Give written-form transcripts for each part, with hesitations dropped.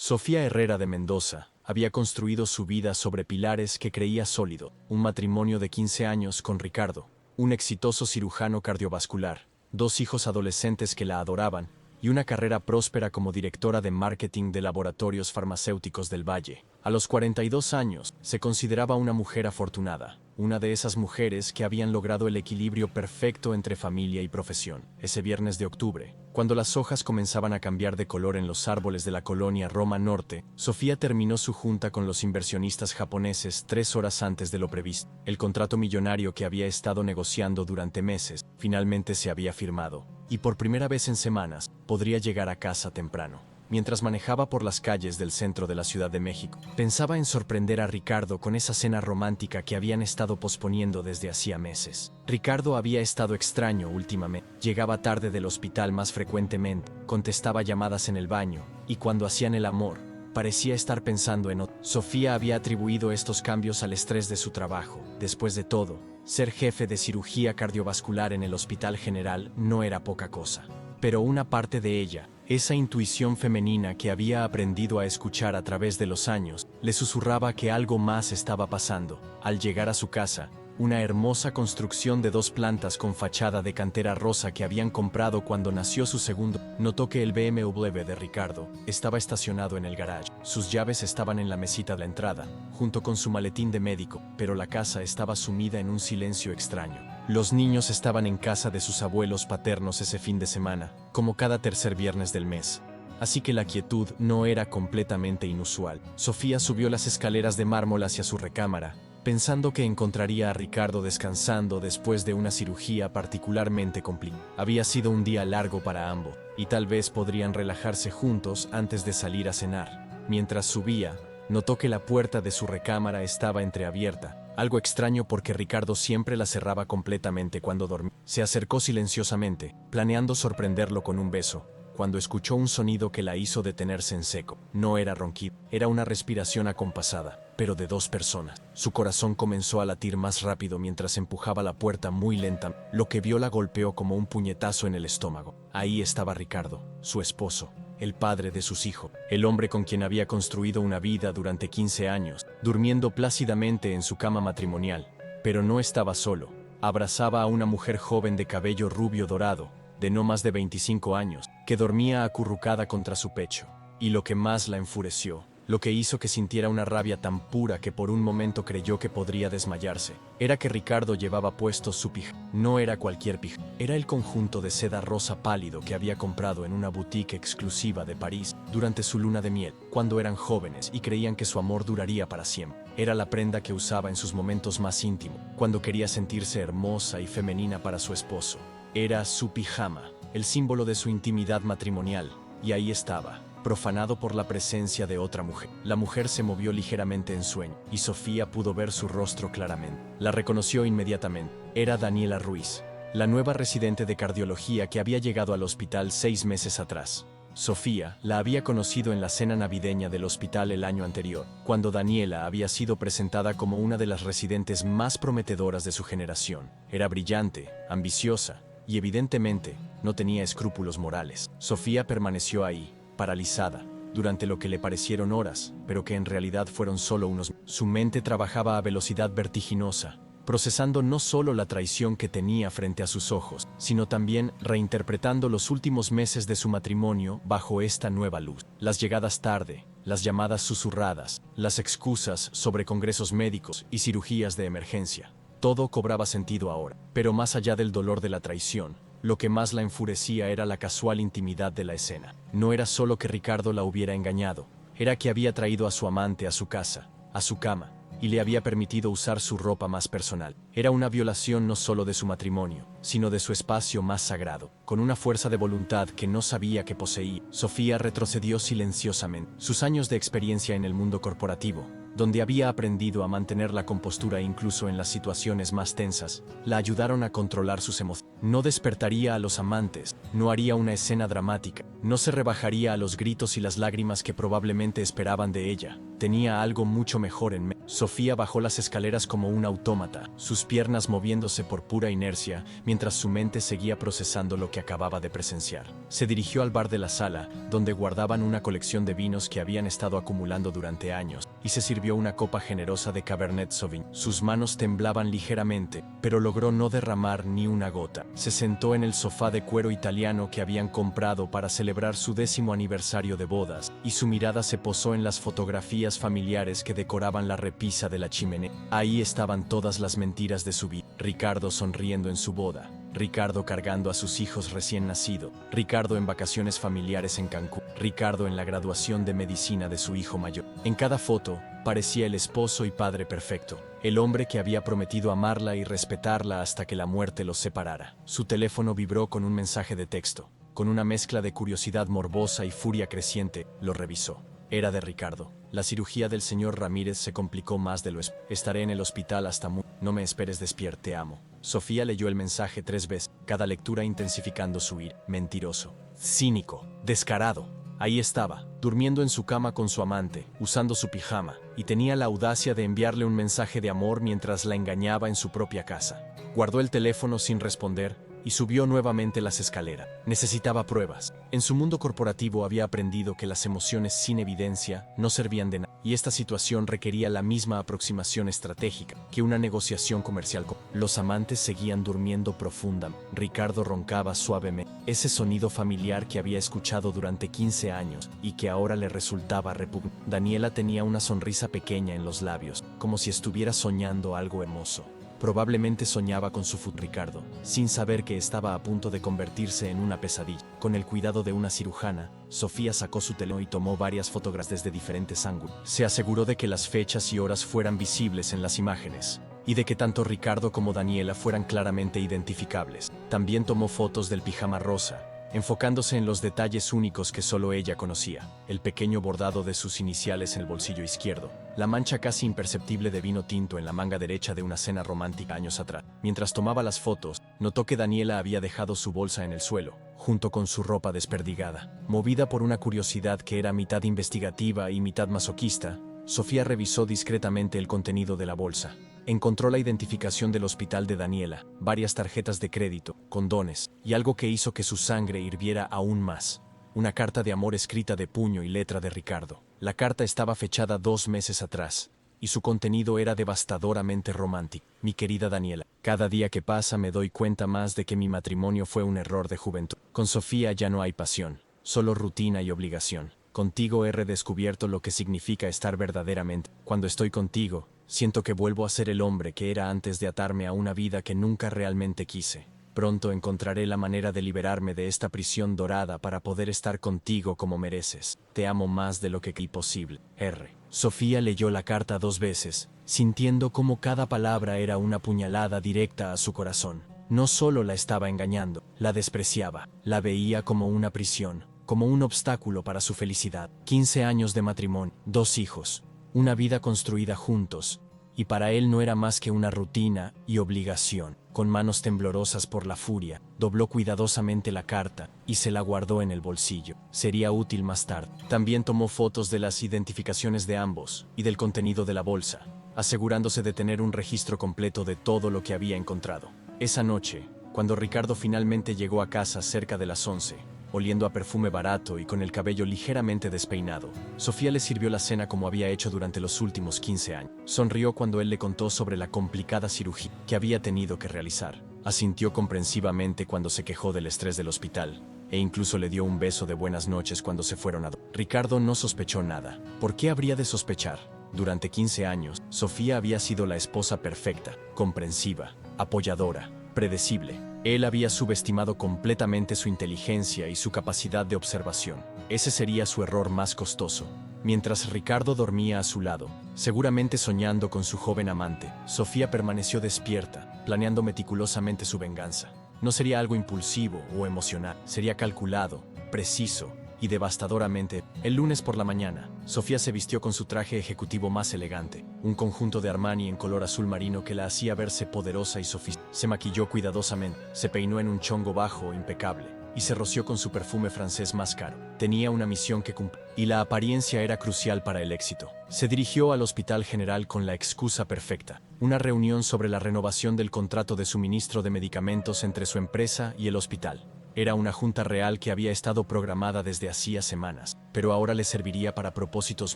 Sofía Herrera de Mendoza había construido su vida sobre pilares que creía sólido: un matrimonio de 15 años con Ricardo, un exitoso cirujano cardiovascular, 2 hijos adolescentes que la adoraban, y una carrera próspera como directora de marketing de Laboratorios Farmacéuticos del Valle. A los 42 años, se consideraba una mujer afortunada, una de esas mujeres que habían logrado el equilibrio perfecto entre familia y profesión. Ese viernes de octubre, cuando las hojas comenzaban a cambiar de color en los árboles de la colonia Roma Norte, Sofía terminó su junta con los inversionistas japoneses 3 horas antes de lo previsto. El contrato millonario que había estado negociando durante meses, finalmente se había firmado, y por primera vez en semanas, podría llegar a casa temprano. Mientras manejaba por las calles del centro de la Ciudad de México, pensaba en sorprender a Ricardo con esa cena romántica que habían estado posponiendo desde hacía meses. Ricardo había estado extraño últimamente. Llegaba tarde del hospital más frecuentemente, contestaba llamadas en el baño, y cuando hacían el amor, parecía estar pensando en otro. Sofía había atribuido estos cambios al estrés de su trabajo. Después de todo, ser jefe de cirugía cardiovascular en el Hospital General no era poca cosa. Pero una parte de ella, esa intuición femenina que había aprendido a escuchar a través de los años, le susurraba que algo más estaba pasando. Al llegar a su casa, una hermosa construcción de 2 plantas con fachada de cantera rosa que habían comprado cuando nació su segundo, notó que el BMW de Ricardo estaba estacionado en el garage. Sus llaves estaban en la mesita de la entrada, junto con su maletín de médico, pero la casa estaba sumida en un silencio extraño. Los niños estaban en casa de sus abuelos paternos ese fin de semana, como cada tercer viernes del mes. Así que la quietud no era completamente inusual. Sofía subió las escaleras de mármol hacia su recámara, pensando que encontraría a Ricardo descansando después de una cirugía particularmente complicada. Había sido un día largo para ambos, y tal vez podrían relajarse juntos antes de salir a cenar. Mientras subía, notó que la puerta de su recámara estaba entreabierta, algo extraño porque Ricardo siempre la cerraba completamente cuando dormía. Se acercó silenciosamente, planeando sorprenderlo con un beso, cuando escuchó un sonido que la hizo detenerse en seco. No era ronquido, era una respiración acompasada, pero de 2 personas. Su corazón comenzó a latir más rápido mientras empujaba la puerta muy lenta. Lo que vio la golpeó como un puñetazo en el estómago. Ahí estaba Ricardo, su esposo, el padre de sus hijos, el hombre con quien había construido una vida durante 15 años, durmiendo plácidamente en su cama matrimonial. Pero no estaba solo. Abrazaba a una mujer joven de cabello rubio dorado, de no más de 25 años, que dormía acurrucada contra su pecho. Y lo que más la enfureció, lo que hizo que sintiera una rabia tan pura que por un momento creyó que podría desmayarse, era que Ricardo llevaba puesto su pijama. No era cualquier pijama, era el conjunto de seda rosa pálido que había comprado en una boutique exclusiva de París durante su luna de miel, cuando eran jóvenes y creían que su amor duraría para siempre. Era la prenda que usaba en sus momentos más íntimos, cuando quería sentirse hermosa y femenina para su esposo. Era su pijama, el símbolo de su intimidad matrimonial, y ahí estaba, profanado por la presencia de otra mujer. La mujer se movió ligeramente en sueño, y Sofía pudo ver su rostro claramente. La reconoció inmediatamente. Era Daniela Ruiz, la nueva residente de cardiología que había llegado al hospital 6 meses atrás. Sofía la había conocido en la cena navideña del hospital el año anterior, cuando Daniela había sido presentada como una de las residentes más prometedoras de su generación. Era brillante, ambiciosa, y evidentemente, no tenía escrúpulos morales. Sofía permaneció ahí, paralizada, durante lo que le parecieron horas, pero que en realidad fueron solo unos. Su mente trabajaba a velocidad vertiginosa, procesando no solo la traición que tenía frente a sus ojos, sino también reinterpretando los últimos meses de su matrimonio bajo esta nueva luz. Las llegadas tarde, las llamadas susurradas, las excusas sobre congresos médicos y cirugías de emergencia. Todo cobraba sentido ahora, pero más allá del dolor de la traición, lo que más la enfurecía era la casual intimidad de la escena. No era solo que Ricardo la hubiera engañado, era que había traído a su amante a su casa, a su cama, y le había permitido usar su ropa más personal. Era una violación no solo de su matrimonio, sino de su espacio más sagrado. Con una fuerza de voluntad que no sabía que poseía, Sofía retrocedió silenciosamente. Sus años de experiencia en el mundo corporativo, donde había aprendido a mantener la compostura incluso en las situaciones más tensas, la ayudaron a controlar sus emociones. No despertaría a los amantes, no haría una escena dramática, no se rebajaría a los gritos y las lágrimas que probablemente esperaban de ella. Tenía algo mucho mejor en mente. Sofía bajó las escaleras como un autómata, sus piernas moviéndose por pura inercia, mientras su mente seguía procesando lo que acababa de presenciar. Se dirigió al bar de la sala, donde guardaban una colección de vinos que habían estado acumulando durante años, y se sirvió una copa generosa de Cabernet Sauvignon. Sus manos temblaban ligeramente, pero logró no derramar ni una gota. Se sentó en el sofá de cuero italiano que habían comprado para celebrar su 10º aniversario de bodas, y su mirada se posó en las fotografías familiares que decoraban la repisa de la chimenea. Ahí estaban todas las mentiras de su vida. Ricardo sonriendo en su boda, Ricardo cargando a sus hijos recién nacido, Ricardo en vacaciones familiares en Cancún, Ricardo en la graduación de medicina de su hijo mayor. En cada foto, parecía el esposo y padre perfecto, el hombre que había prometido amarla y respetarla hasta que la muerte los separara. Su teléfono vibró con un mensaje de texto. Con una mezcla de curiosidad morbosa y furia creciente, lo revisó. Era de Ricardo. La cirugía del señor Ramírez se complicó más de lo esperado. Estaré en el hospital hasta muy... No me esperes despierta, te amo. Sofía leyó el mensaje 3 veces, cada lectura intensificando su ira. Mentiroso, cínico, descarado. Ahí estaba, durmiendo en su cama con su amante, usando su pijama, y tenía la audacia de enviarle un mensaje de amor mientras la engañaba en su propia casa. Guardó el teléfono sin responder y subió nuevamente las escaleras. Necesitaba pruebas. En su mundo corporativo había aprendido que las emociones sin evidencia no servían de nada, y esta situación requería la misma aproximación estratégica que una negociación comercial. Los amantes seguían durmiendo profundamente. Ricardo roncaba suavemente, ese sonido familiar que había escuchado durante 15 años y que ahora le resultaba repugnante. Daniela tenía una sonrisa pequeña en los labios, como si estuviera soñando algo hermoso. Probablemente soñaba con su futuro Ricardo, sin saber que estaba a punto de convertirse en una pesadilla. Con el cuidado de una cirujana, Sofía sacó su teléfono y tomó varias fotografías desde diferentes ángulos. Se aseguró de que las fechas y horas fueran visibles en las imágenes, y de que tanto Ricardo como Daniela fueran claramente identificables. También tomó fotos del pijama rosa, enfocándose en los detalles únicos que solo ella conocía, el pequeño bordado de sus iniciales en el bolsillo izquierdo, la mancha casi imperceptible de vino tinto en la manga derecha de una cena romántica años atrás. Mientras tomaba las fotos, notó que Daniela había dejado su bolsa en el suelo, junto con su ropa desperdigada. Movida por una curiosidad que era mitad investigativa y mitad masoquista, Sofía revisó discretamente el contenido de la bolsa. Encontró la identificación del hospital de Daniela, varias tarjetas de crédito, condones, y algo que hizo que su sangre hirviera aún más. Una carta de amor escrita de puño y letra de Ricardo. La carta estaba fechada 2 meses atrás, y su contenido era devastadoramente romántico. Mi querida Daniela, cada día que pasa me doy cuenta más de que mi matrimonio fue un error de juventud. Con Sofía ya no hay pasión, solo rutina y obligación. Contigo he redescubierto lo que significa estar verdaderamente. Cuando estoy contigo, siento que vuelvo a ser el hombre que era antes de atarme a una vida que nunca realmente quise. Pronto encontraré la manera de liberarme de esta prisión dorada para poder estar contigo como mereces. Te amo más de lo que creí posible. R. Sofía leyó la carta 2 veces, sintiendo cómo cada palabra era una puñalada directa a su corazón. No solo la estaba engañando, la despreciaba, la veía como una prisión, como un obstáculo para su felicidad. 15 años de matrimonio, 2 hijos, una vida construida juntos, y para él no era más que una rutina y obligación. Con manos temblorosas por la furia, dobló cuidadosamente la carta y se la guardó en el bolsillo. Sería útil más tarde. También tomó fotos de las identificaciones de ambos y del contenido de la bolsa, asegurándose de tener un registro completo de todo lo que había encontrado. Esa noche, cuando Ricardo finalmente llegó a casa cerca de las 11, oliendo a perfume barato y con el cabello ligeramente despeinado, Sofía le sirvió la cena como había hecho durante los últimos 15 años. Sonrió cuando él le contó sobre la complicada cirugía que había tenido que realizar. Asintió comprensivamente cuando se quejó del estrés del hospital, e incluso le dio un beso de buenas noches cuando se fueron a dormir. Ricardo no sospechó nada. ¿Por qué habría de sospechar? Durante 15 años, Sofía había sido la esposa perfecta, comprensiva, apoyadora, predecible. Él había subestimado completamente su inteligencia y su capacidad de observación. Ese sería su error más costoso. Mientras Ricardo dormía a su lado, seguramente soñando con su joven amante, Sofía permaneció despierta, planeando meticulosamente su venganza. No sería algo impulsivo o emocional, sería calculado, preciso y devastadoramente. El lunes por la mañana, Sofía se vistió con su traje ejecutivo más elegante, un conjunto de Armani en color azul marino que la hacía verse poderosa y sofisticada. Se maquilló cuidadosamente, se peinó en un chongo bajo impecable y se roció con su perfume francés más caro. Tenía una misión que cumplir, y la apariencia era crucial para el éxito. Se dirigió al Hospital General con la excusa perfecta: una reunión sobre la renovación del contrato de suministro de medicamentos entre su empresa y el hospital. Era una junta real que había estado programada desde hacía semanas, pero ahora le serviría para propósitos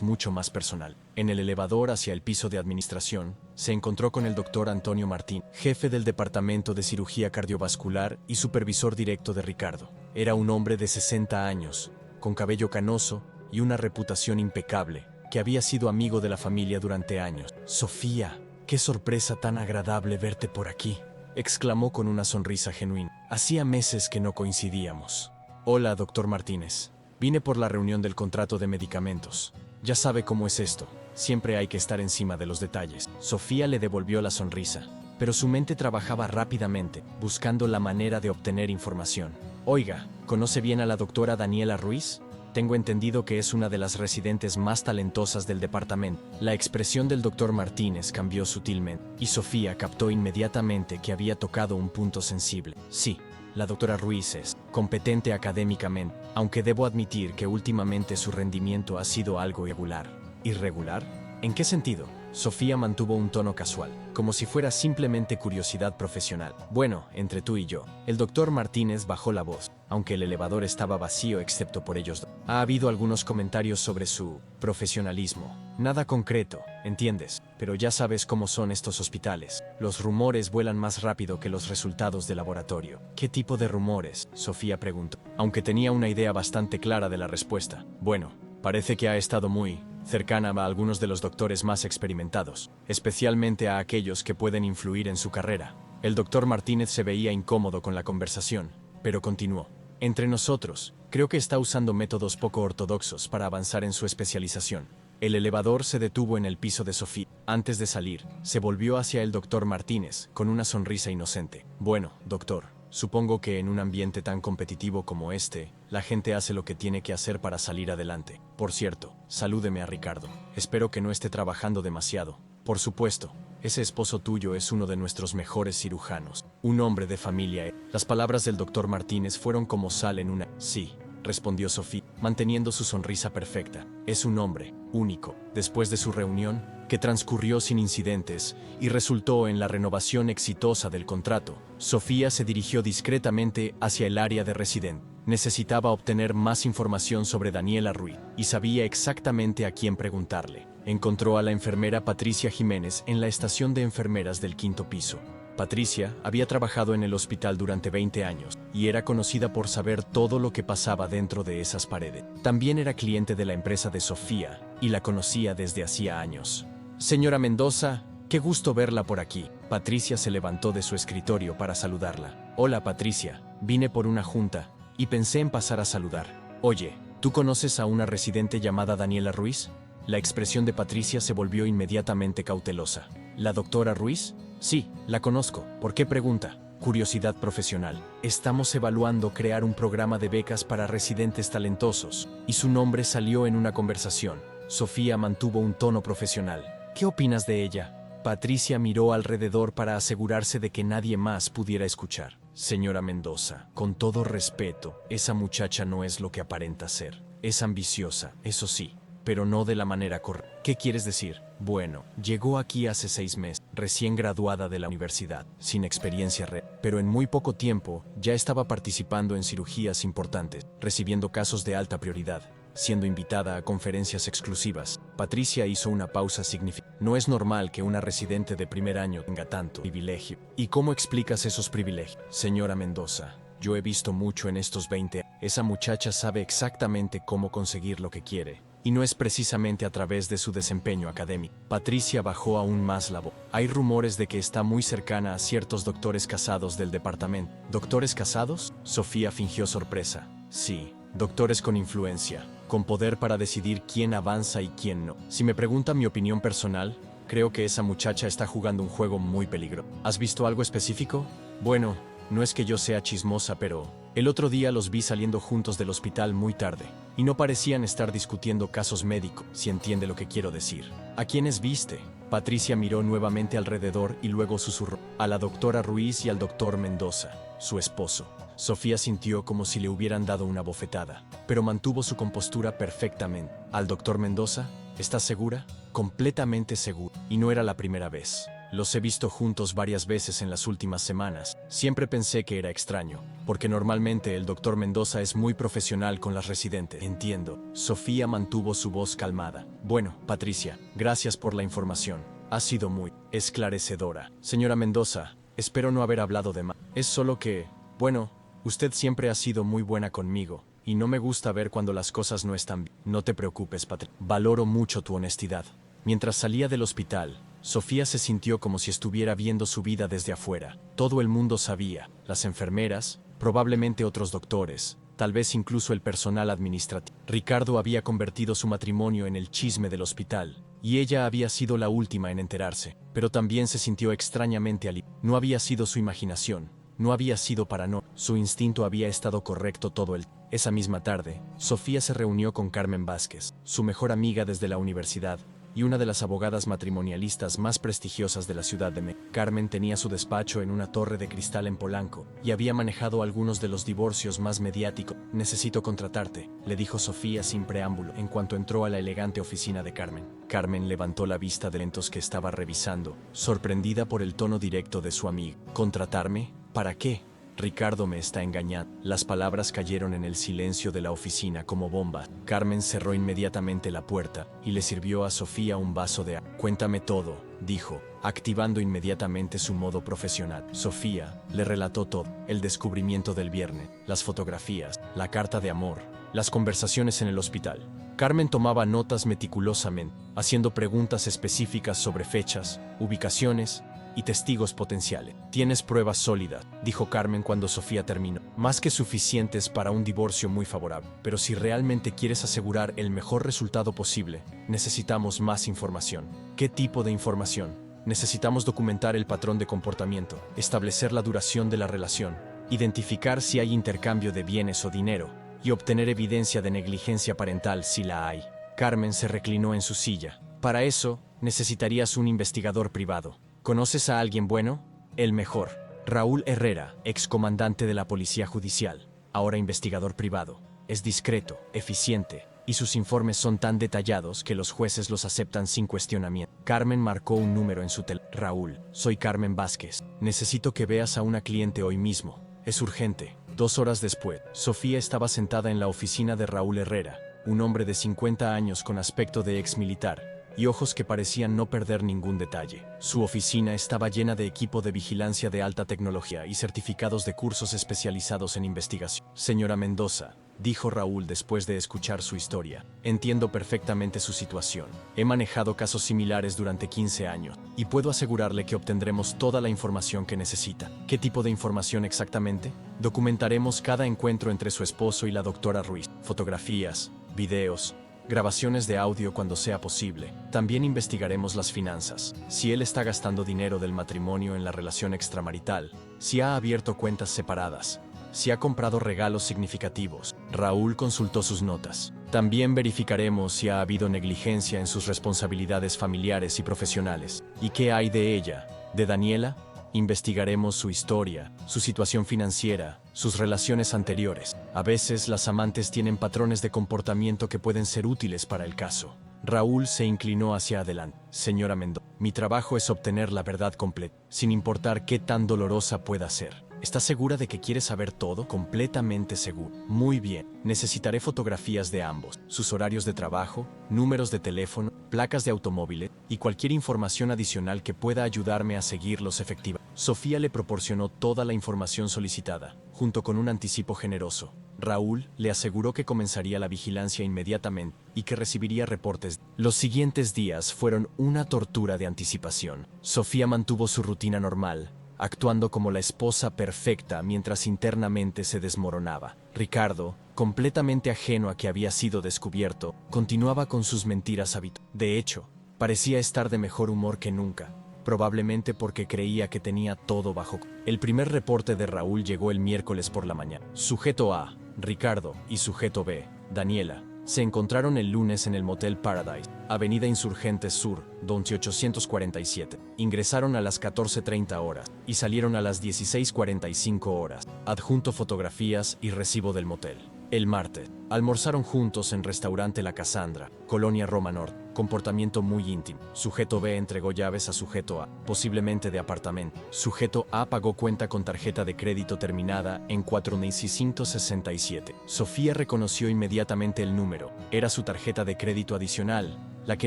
mucho más personal. En el elevador hacia el piso de administración, se encontró con el doctor Antonio Martín, jefe del Departamento de Cirugía Cardiovascular y supervisor directo de Ricardo. Era un hombre de 60 años, con cabello canoso y una reputación impecable, que había sido amigo de la familia durante años. «Sofía, qué sorpresa tan agradable verte por aquí», exclamó con una sonrisa genuina. «Hacía meses que no coincidíamos». «Hola, doctor Martínez. Vine por la reunión del contrato de medicamentos. Ya sabe cómo es esto. Siempre hay que estar encima de los detalles». Sofía le devolvió la sonrisa, pero su mente trabajaba rápidamente, buscando la manera de obtener información. «Oiga, ¿conoce bien a la doctora Daniela Ruiz? Tengo entendido que es una de las residentes más talentosas del departamento». La expresión del doctor Martínez cambió sutilmente, y Sofía captó inmediatamente que había tocado un punto sensible. «Sí, la doctora Ruiz es competente académicamente, aunque debo admitir que últimamente su rendimiento ha sido algo irregular». ¿Irregular? ¿En qué sentido? Sofía mantuvo un tono casual, como si fuera simplemente curiosidad profesional. «Bueno, entre tú y yo». El doctor Martínez bajó la voz, aunque el elevador estaba vacío excepto por ellos dos. «Ha habido algunos comentarios sobre su profesionalismo. Nada concreto, ¿entiendes? Pero ya sabes cómo son estos hospitales. Los rumores vuelan más rápido que los resultados de laboratorio». «¿Qué tipo de rumores?», Sofía preguntó, aunque tenía una idea bastante clara de la respuesta. «Bueno, parece que ha estado muy cercana a algunos de los doctores más experimentados, especialmente a aquellos que pueden influir en su carrera». El doctor Martínez se veía incómodo con la conversación, pero continuó. «Entre nosotros, creo que está usando métodos poco ortodoxos para avanzar en su especialización». El elevador se detuvo en el piso de Sofía. Antes de salir, se volvió hacia el doctor Martínez, con una sonrisa inocente. «Bueno, doctor, supongo que en un ambiente tan competitivo como este, la gente hace lo que tiene que hacer para salir adelante. Por cierto, salúdeme a Ricardo. Espero que no esté trabajando demasiado». «Por supuesto. Ese esposo tuyo es uno de nuestros mejores cirujanos. Un hombre de familia». Las palabras del doctor Martínez fueron como sal en una... «Sí», respondió Sofía, manteniendo su sonrisa perfecta. «Es un hombre único». Después de su reunión, que transcurrió sin incidentes y resultó en la renovación exitosa del contrato, Sofía se dirigió discretamente hacia el área de residente. Necesitaba obtener más información sobre Daniela Ruiz y sabía exactamente a quién preguntarle. Encontró a la enfermera Patricia Jiménez en la estación de enfermeras del 5º piso. Patricia había trabajado en el hospital durante 20 años y era conocida por saber todo lo que pasaba dentro de esas paredes. También era cliente de la empresa de Sofía y la conocía desde hacía años. «Señora Mendoza, qué gusto verla por aquí». Patricia se levantó de su escritorio para saludarla. «Hola, Patricia, vine por una junta y pensé en pasar a saludar. Oye, ¿tú conoces a una residente llamada Daniela Ruiz?». La expresión de Patricia se volvió inmediatamente cautelosa. «¿La doctora Ruiz?». «Sí, la conozco. ¿Por qué pregunta?». «Curiosidad profesional. Estamos evaluando crear un programa de becas para residentes talentosos, y su nombre salió en una conversación». Sofía mantuvo un tono profesional. «¿Qué opinas de ella?». Patricia miró alrededor para asegurarse de que nadie más pudiera escuchar. «Señora Mendoza, con todo respeto, esa muchacha no es lo que aparenta ser. Es ambiciosa, eso sí, pero no de la manera correcta». «¿Qué quieres decir?». «Bueno, llegó aquí hace 6 meses, recién graduada de la universidad, sin experiencia real, pero en muy poco tiempo ya estaba participando en cirugías importantes, recibiendo casos de alta prioridad, siendo invitada a conferencias exclusivas». Patricia hizo una pausa significativa. «No es normal que una residente de primer año tenga tanto privilegio». «¿Y cómo explicas esos privilegios?». «Señora Mendoza, yo he visto mucho en estos 20 años. Esa muchacha sabe exactamente cómo conseguir lo que quiere, y no es precisamente a través de su desempeño académico». Patricia bajó aún más la voz. «Hay rumores de que está muy cercana a ciertos doctores casados del departamento». «¿Doctores casados?». Sofía fingió sorpresa. «Sí, doctores con influencia, con poder para decidir quién avanza y quién no. Si me pregunta mi opinión personal, creo que esa muchacha está jugando un juego muy peligroso». «¿Has visto algo específico?». «Bueno, no es que yo sea chismosa, pero El otro día los vi saliendo juntos del hospital muy tarde, y no parecían estar discutiendo casos médicos, si entiende lo que quiero decir. ¿A quiénes viste? Patricia miró nuevamente alrededor y luego susurró. A la doctora Ruiz y al doctor Mendoza, su esposo. Sofía sintió como si le hubieran dado una bofetada, pero mantuvo su compostura perfectamente. ¿Al doctor Mendoza? ¿Estás segura? Completamente segura. Y no era la primera vez. Los he visto juntos varias veces en las últimas semanas. Siempre pensé que era extraño, porque normalmente el doctor Mendoza es muy profesional con las residentes. Entiendo. Sofía mantuvo su voz calmada. Bueno, Patricia, gracias por la información. Ha sido muy esclarecedora. Señora Mendoza, espero no haber hablado de más. Es solo que, bueno, usted siempre ha sido muy buena conmigo, y no me gusta ver cuando las cosas no están bien. No te preocupes, Patricia. Valoro mucho tu honestidad. Mientras salía del hospital, Sofía se sintió como si estuviera viendo su vida desde afuera. Todo el mundo sabía, las enfermeras, probablemente otros doctores, tal vez incluso el personal administrativo. Ricardo había convertido su matrimonio en el chisme del hospital, y ella había sido la última en enterarse, pero también se sintió extrañamente aliviada. No había sido su imaginación, no había sido paranoia, su instinto había estado correcto todo el tiempo. Esa misma tarde, Sofía se reunió con Carmen Vázquez, su mejor amiga desde la universidad, y una de las abogadas matrimonialistas más prestigiosas de la ciudad de México. Carmen tenía su despacho en una torre de cristal en Polanco, y había manejado algunos de los divorcios más mediáticos. Necesito contratarte, le dijo Sofía sin preámbulo, en cuanto entró a la elegante oficina de Carmen. Carmen levantó la vista de lentos que estaba revisando, sorprendida por el tono directo de su amiga. ¿Contratarme? ¿Para qué? Ricardo me está engañando. Las palabras cayeron en el silencio de la oficina como bombas. Carmen cerró inmediatamente la puerta y le sirvió a Sofía un vaso de agua. Cuéntame todo, dijo, activando inmediatamente su modo profesional. Sofía le relató todo: el descubrimiento del viernes, las fotografías, la carta de amor, las conversaciones en el hospital. Carmen tomaba notas meticulosamente, haciendo preguntas específicas sobre fechas, ubicaciones y testigos potenciales. Tienes pruebas sólidas, dijo Carmen cuando Sofía terminó. Más que suficientes para un divorcio muy favorable. Pero si realmente quieres asegurar el mejor resultado posible, necesitamos más información. ¿Qué tipo de información? Necesitamos documentar el patrón de comportamiento, establecer la duración de la relación, identificar si hay intercambio de bienes o dinero, y obtener evidencia de negligencia parental si la hay. Carmen se reclinó en su silla. Para eso, necesitarías un investigador privado. ¿Conoces a alguien bueno? El mejor. Raúl Herrera, excomandante de la Policía Judicial, ahora investigador privado. Es discreto, eficiente, y sus informes son tan detallados que los jueces los aceptan sin cuestionamiento. Carmen marcó un número en su teléfono. Raúl, soy Carmen Vázquez. Necesito que veas a una cliente hoy mismo. Es urgente. 2 horas después, Sofía estaba sentada en la oficina de Raúl Herrera, un hombre de 50 años con aspecto de ex militar y ojos que parecían no perder ningún detalle. Su oficina estaba llena de equipo de vigilancia de alta tecnología y certificados de cursos especializados en investigación. Señora Mendoza, dijo Raúl después de escuchar su historia, entiendo perfectamente su situación. He manejado casos similares durante 15 años, y puedo asegurarle que obtendremos toda la información que necesita. ¿Qué tipo de información exactamente? Documentaremos cada encuentro entre su esposo y la doctora Ruiz. Fotografías, videos, grabaciones de audio cuando sea posible. También investigaremos las finanzas. Si él está gastando dinero del matrimonio en la relación extramarital, si ha abierto cuentas separadas, si ha comprado regalos significativos. Raúl consultó sus notas. También verificaremos si ha habido negligencia en sus responsabilidades familiares y profesionales. ¿Y qué hay de ella? ¿De Daniela? Investigaremos su historia, su situación financiera, sus relaciones anteriores. A veces las amantes tienen patrones de comportamiento que pueden ser útiles para el caso. Raúl se inclinó hacia adelante. Señora Mendoza, mi trabajo es obtener la verdad completa, sin importar qué tan dolorosa pueda ser. ¿Estás segura de que quieres saber todo? Completamente seguro. Muy bien. Necesitaré fotografías de ambos, sus horarios de trabajo, números de teléfono, placas de automóviles y cualquier información adicional que pueda ayudarme a seguirlos efectivamente. Sofía le proporcionó toda la información solicitada, junto con un anticipo generoso. Raúl le aseguró que comenzaría la vigilancia inmediatamente y que recibiría reportes. Los siguientes días fueron una tortura de anticipación. Sofía mantuvo su rutina normal, actuando como la esposa perfecta mientras internamente se desmoronaba. Ricardo, completamente ajeno a que había sido descubierto, continuaba con sus mentiras habituales. De hecho, parecía estar de mejor humor que nunca. probablemente porque creía que tenía todo bajo. El primer reporte de Raúl llegó el miércoles por la mañana. Sujeto A, Ricardo, y sujeto B, Daniela, se encontraron el lunes en el Motel Paradise, Avenida Insurgentes Sur, 2847. Ingresaron a las 14:30 horas y salieron a las 16:45 horas. Adjunto fotografías y recibo del motel. El martes, almorzaron juntos en restaurante La Cassandra, Colonia Roma Norte. Comportamiento muy íntimo. Sujeto B entregó llaves a sujeto A, posiblemente de apartamento. Sujeto A pagó cuenta con tarjeta de crédito terminada en 4667. Sofía reconoció inmediatamente el número. Era su tarjeta de crédito adicional, la que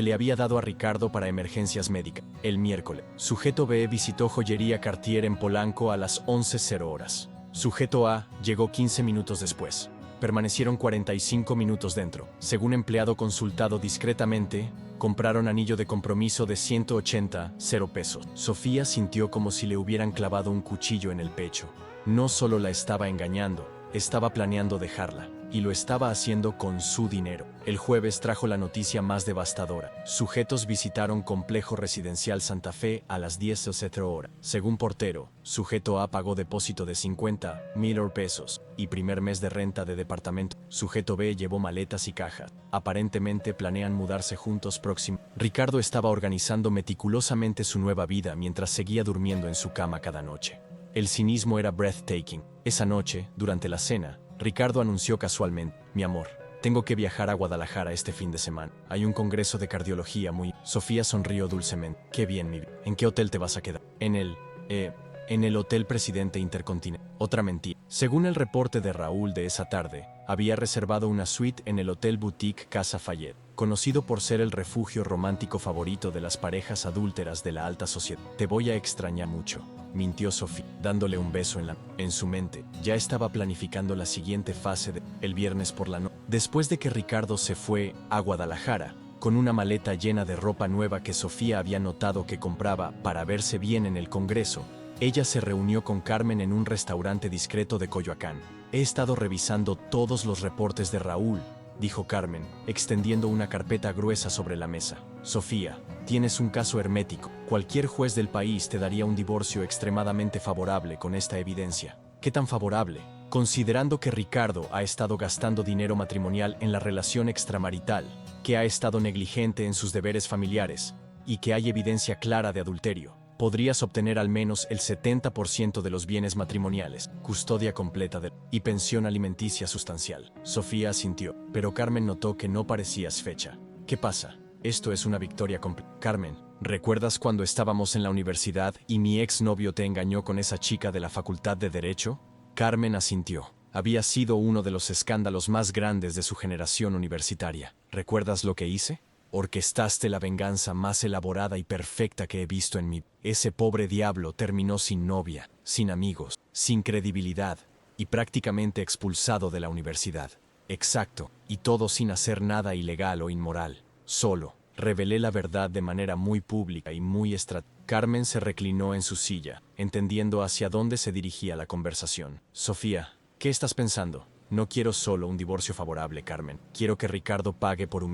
le había dado a Ricardo para emergencias médicas. El miércoles, sujeto B visitó joyería Cartier en Polanco a las 11:00 horas. Sujeto A llegó 15 minutos después. Permanecieron 45 minutos dentro. Según empleado consultado discretamente, compraron anillo de compromiso de 180 pesos. Sofía sintió como si le hubieran clavado un cuchillo en el pecho. No solo la estaba engañando, estaba planeando dejarla, y lo estaba haciendo con su dinero. El jueves trajo la noticia más devastadora. Sujetos visitaron complejo residencial Santa Fe a las 10:00 horas. Según portero, sujeto A pagó depósito de 50,000 pesos y primer mes de renta de departamento. Sujeto B llevó maletas y cajas. Aparentemente planean mudarse juntos próximo. Ricardo estaba organizando meticulosamente su nueva vida mientras seguía durmiendo en su cama cada noche. El cinismo era breathtaking. Esa noche, durante la cena, Ricardo anunció casualmente: mi amor, tengo que viajar a Guadalajara este fin de semana. Hay un congreso de cardiología muy... Sofía sonrió dulcemente. Qué bien, mi vida. ¿En qué hotel te vas a quedar? En el Hotel Presidente Intercontinental. Otra mentira. Según el reporte de Raúl de esa tarde, había reservado una suite en el Hotel Boutique Casa Fayette, conocido por ser el refugio romántico favorito de las parejas adúlteras de la alta sociedad. Te voy a extrañar mucho, mintió Sofía, dándole un beso en su mente. Ya estaba planificando la siguiente fase el viernes por la noche. Después de que Ricardo se fue a Guadalajara, con una maleta llena de ropa nueva que Sofía había notado que compraba para verse bien en el congreso, ella se reunió con Carmen en un restaurante discreto de Coyoacán. He estado revisando todos los reportes de Raúl, dijo Carmen, extendiendo una carpeta gruesa sobre la mesa. Sofía, tienes un caso hermético. Cualquier juez del país te daría un divorcio extremadamente favorable con esta evidencia. ¿Qué tan favorable? Considerando que Ricardo ha estado gastando dinero matrimonial en la relación extramarital, que ha estado negligente en sus deberes familiares y que hay evidencia clara de adulterio, podrías obtener al menos el 70% de los bienes matrimoniales, custodia completa y pensión alimenticia sustancial. Sofía asintió, pero Carmen notó que no parecía satisfecha. ¿Qué pasa? Esto es una victoria completa. Carmen, ¿recuerdas cuando estábamos en la universidad y mi exnovio te engañó con esa chica de la Facultad de Derecho? Carmen asintió. Había sido uno de los escándalos más grandes de su generación universitaria. ¿Recuerdas lo que hice? Orquestaste la venganza más elaborada y perfecta que he visto en mí. Ese pobre diablo terminó sin novia, sin amigos, sin credibilidad y prácticamente expulsado de la universidad. Exacto, y todo sin hacer nada ilegal o inmoral. Solo revelé la verdad de manera muy pública y muy estratégica. Carmen se reclinó en su silla, entendiendo hacia dónde se dirigía la conversación. Sofía, ¿qué estás pensando? No quiero solo un divorcio favorable, Carmen. Quiero que Ricardo pague por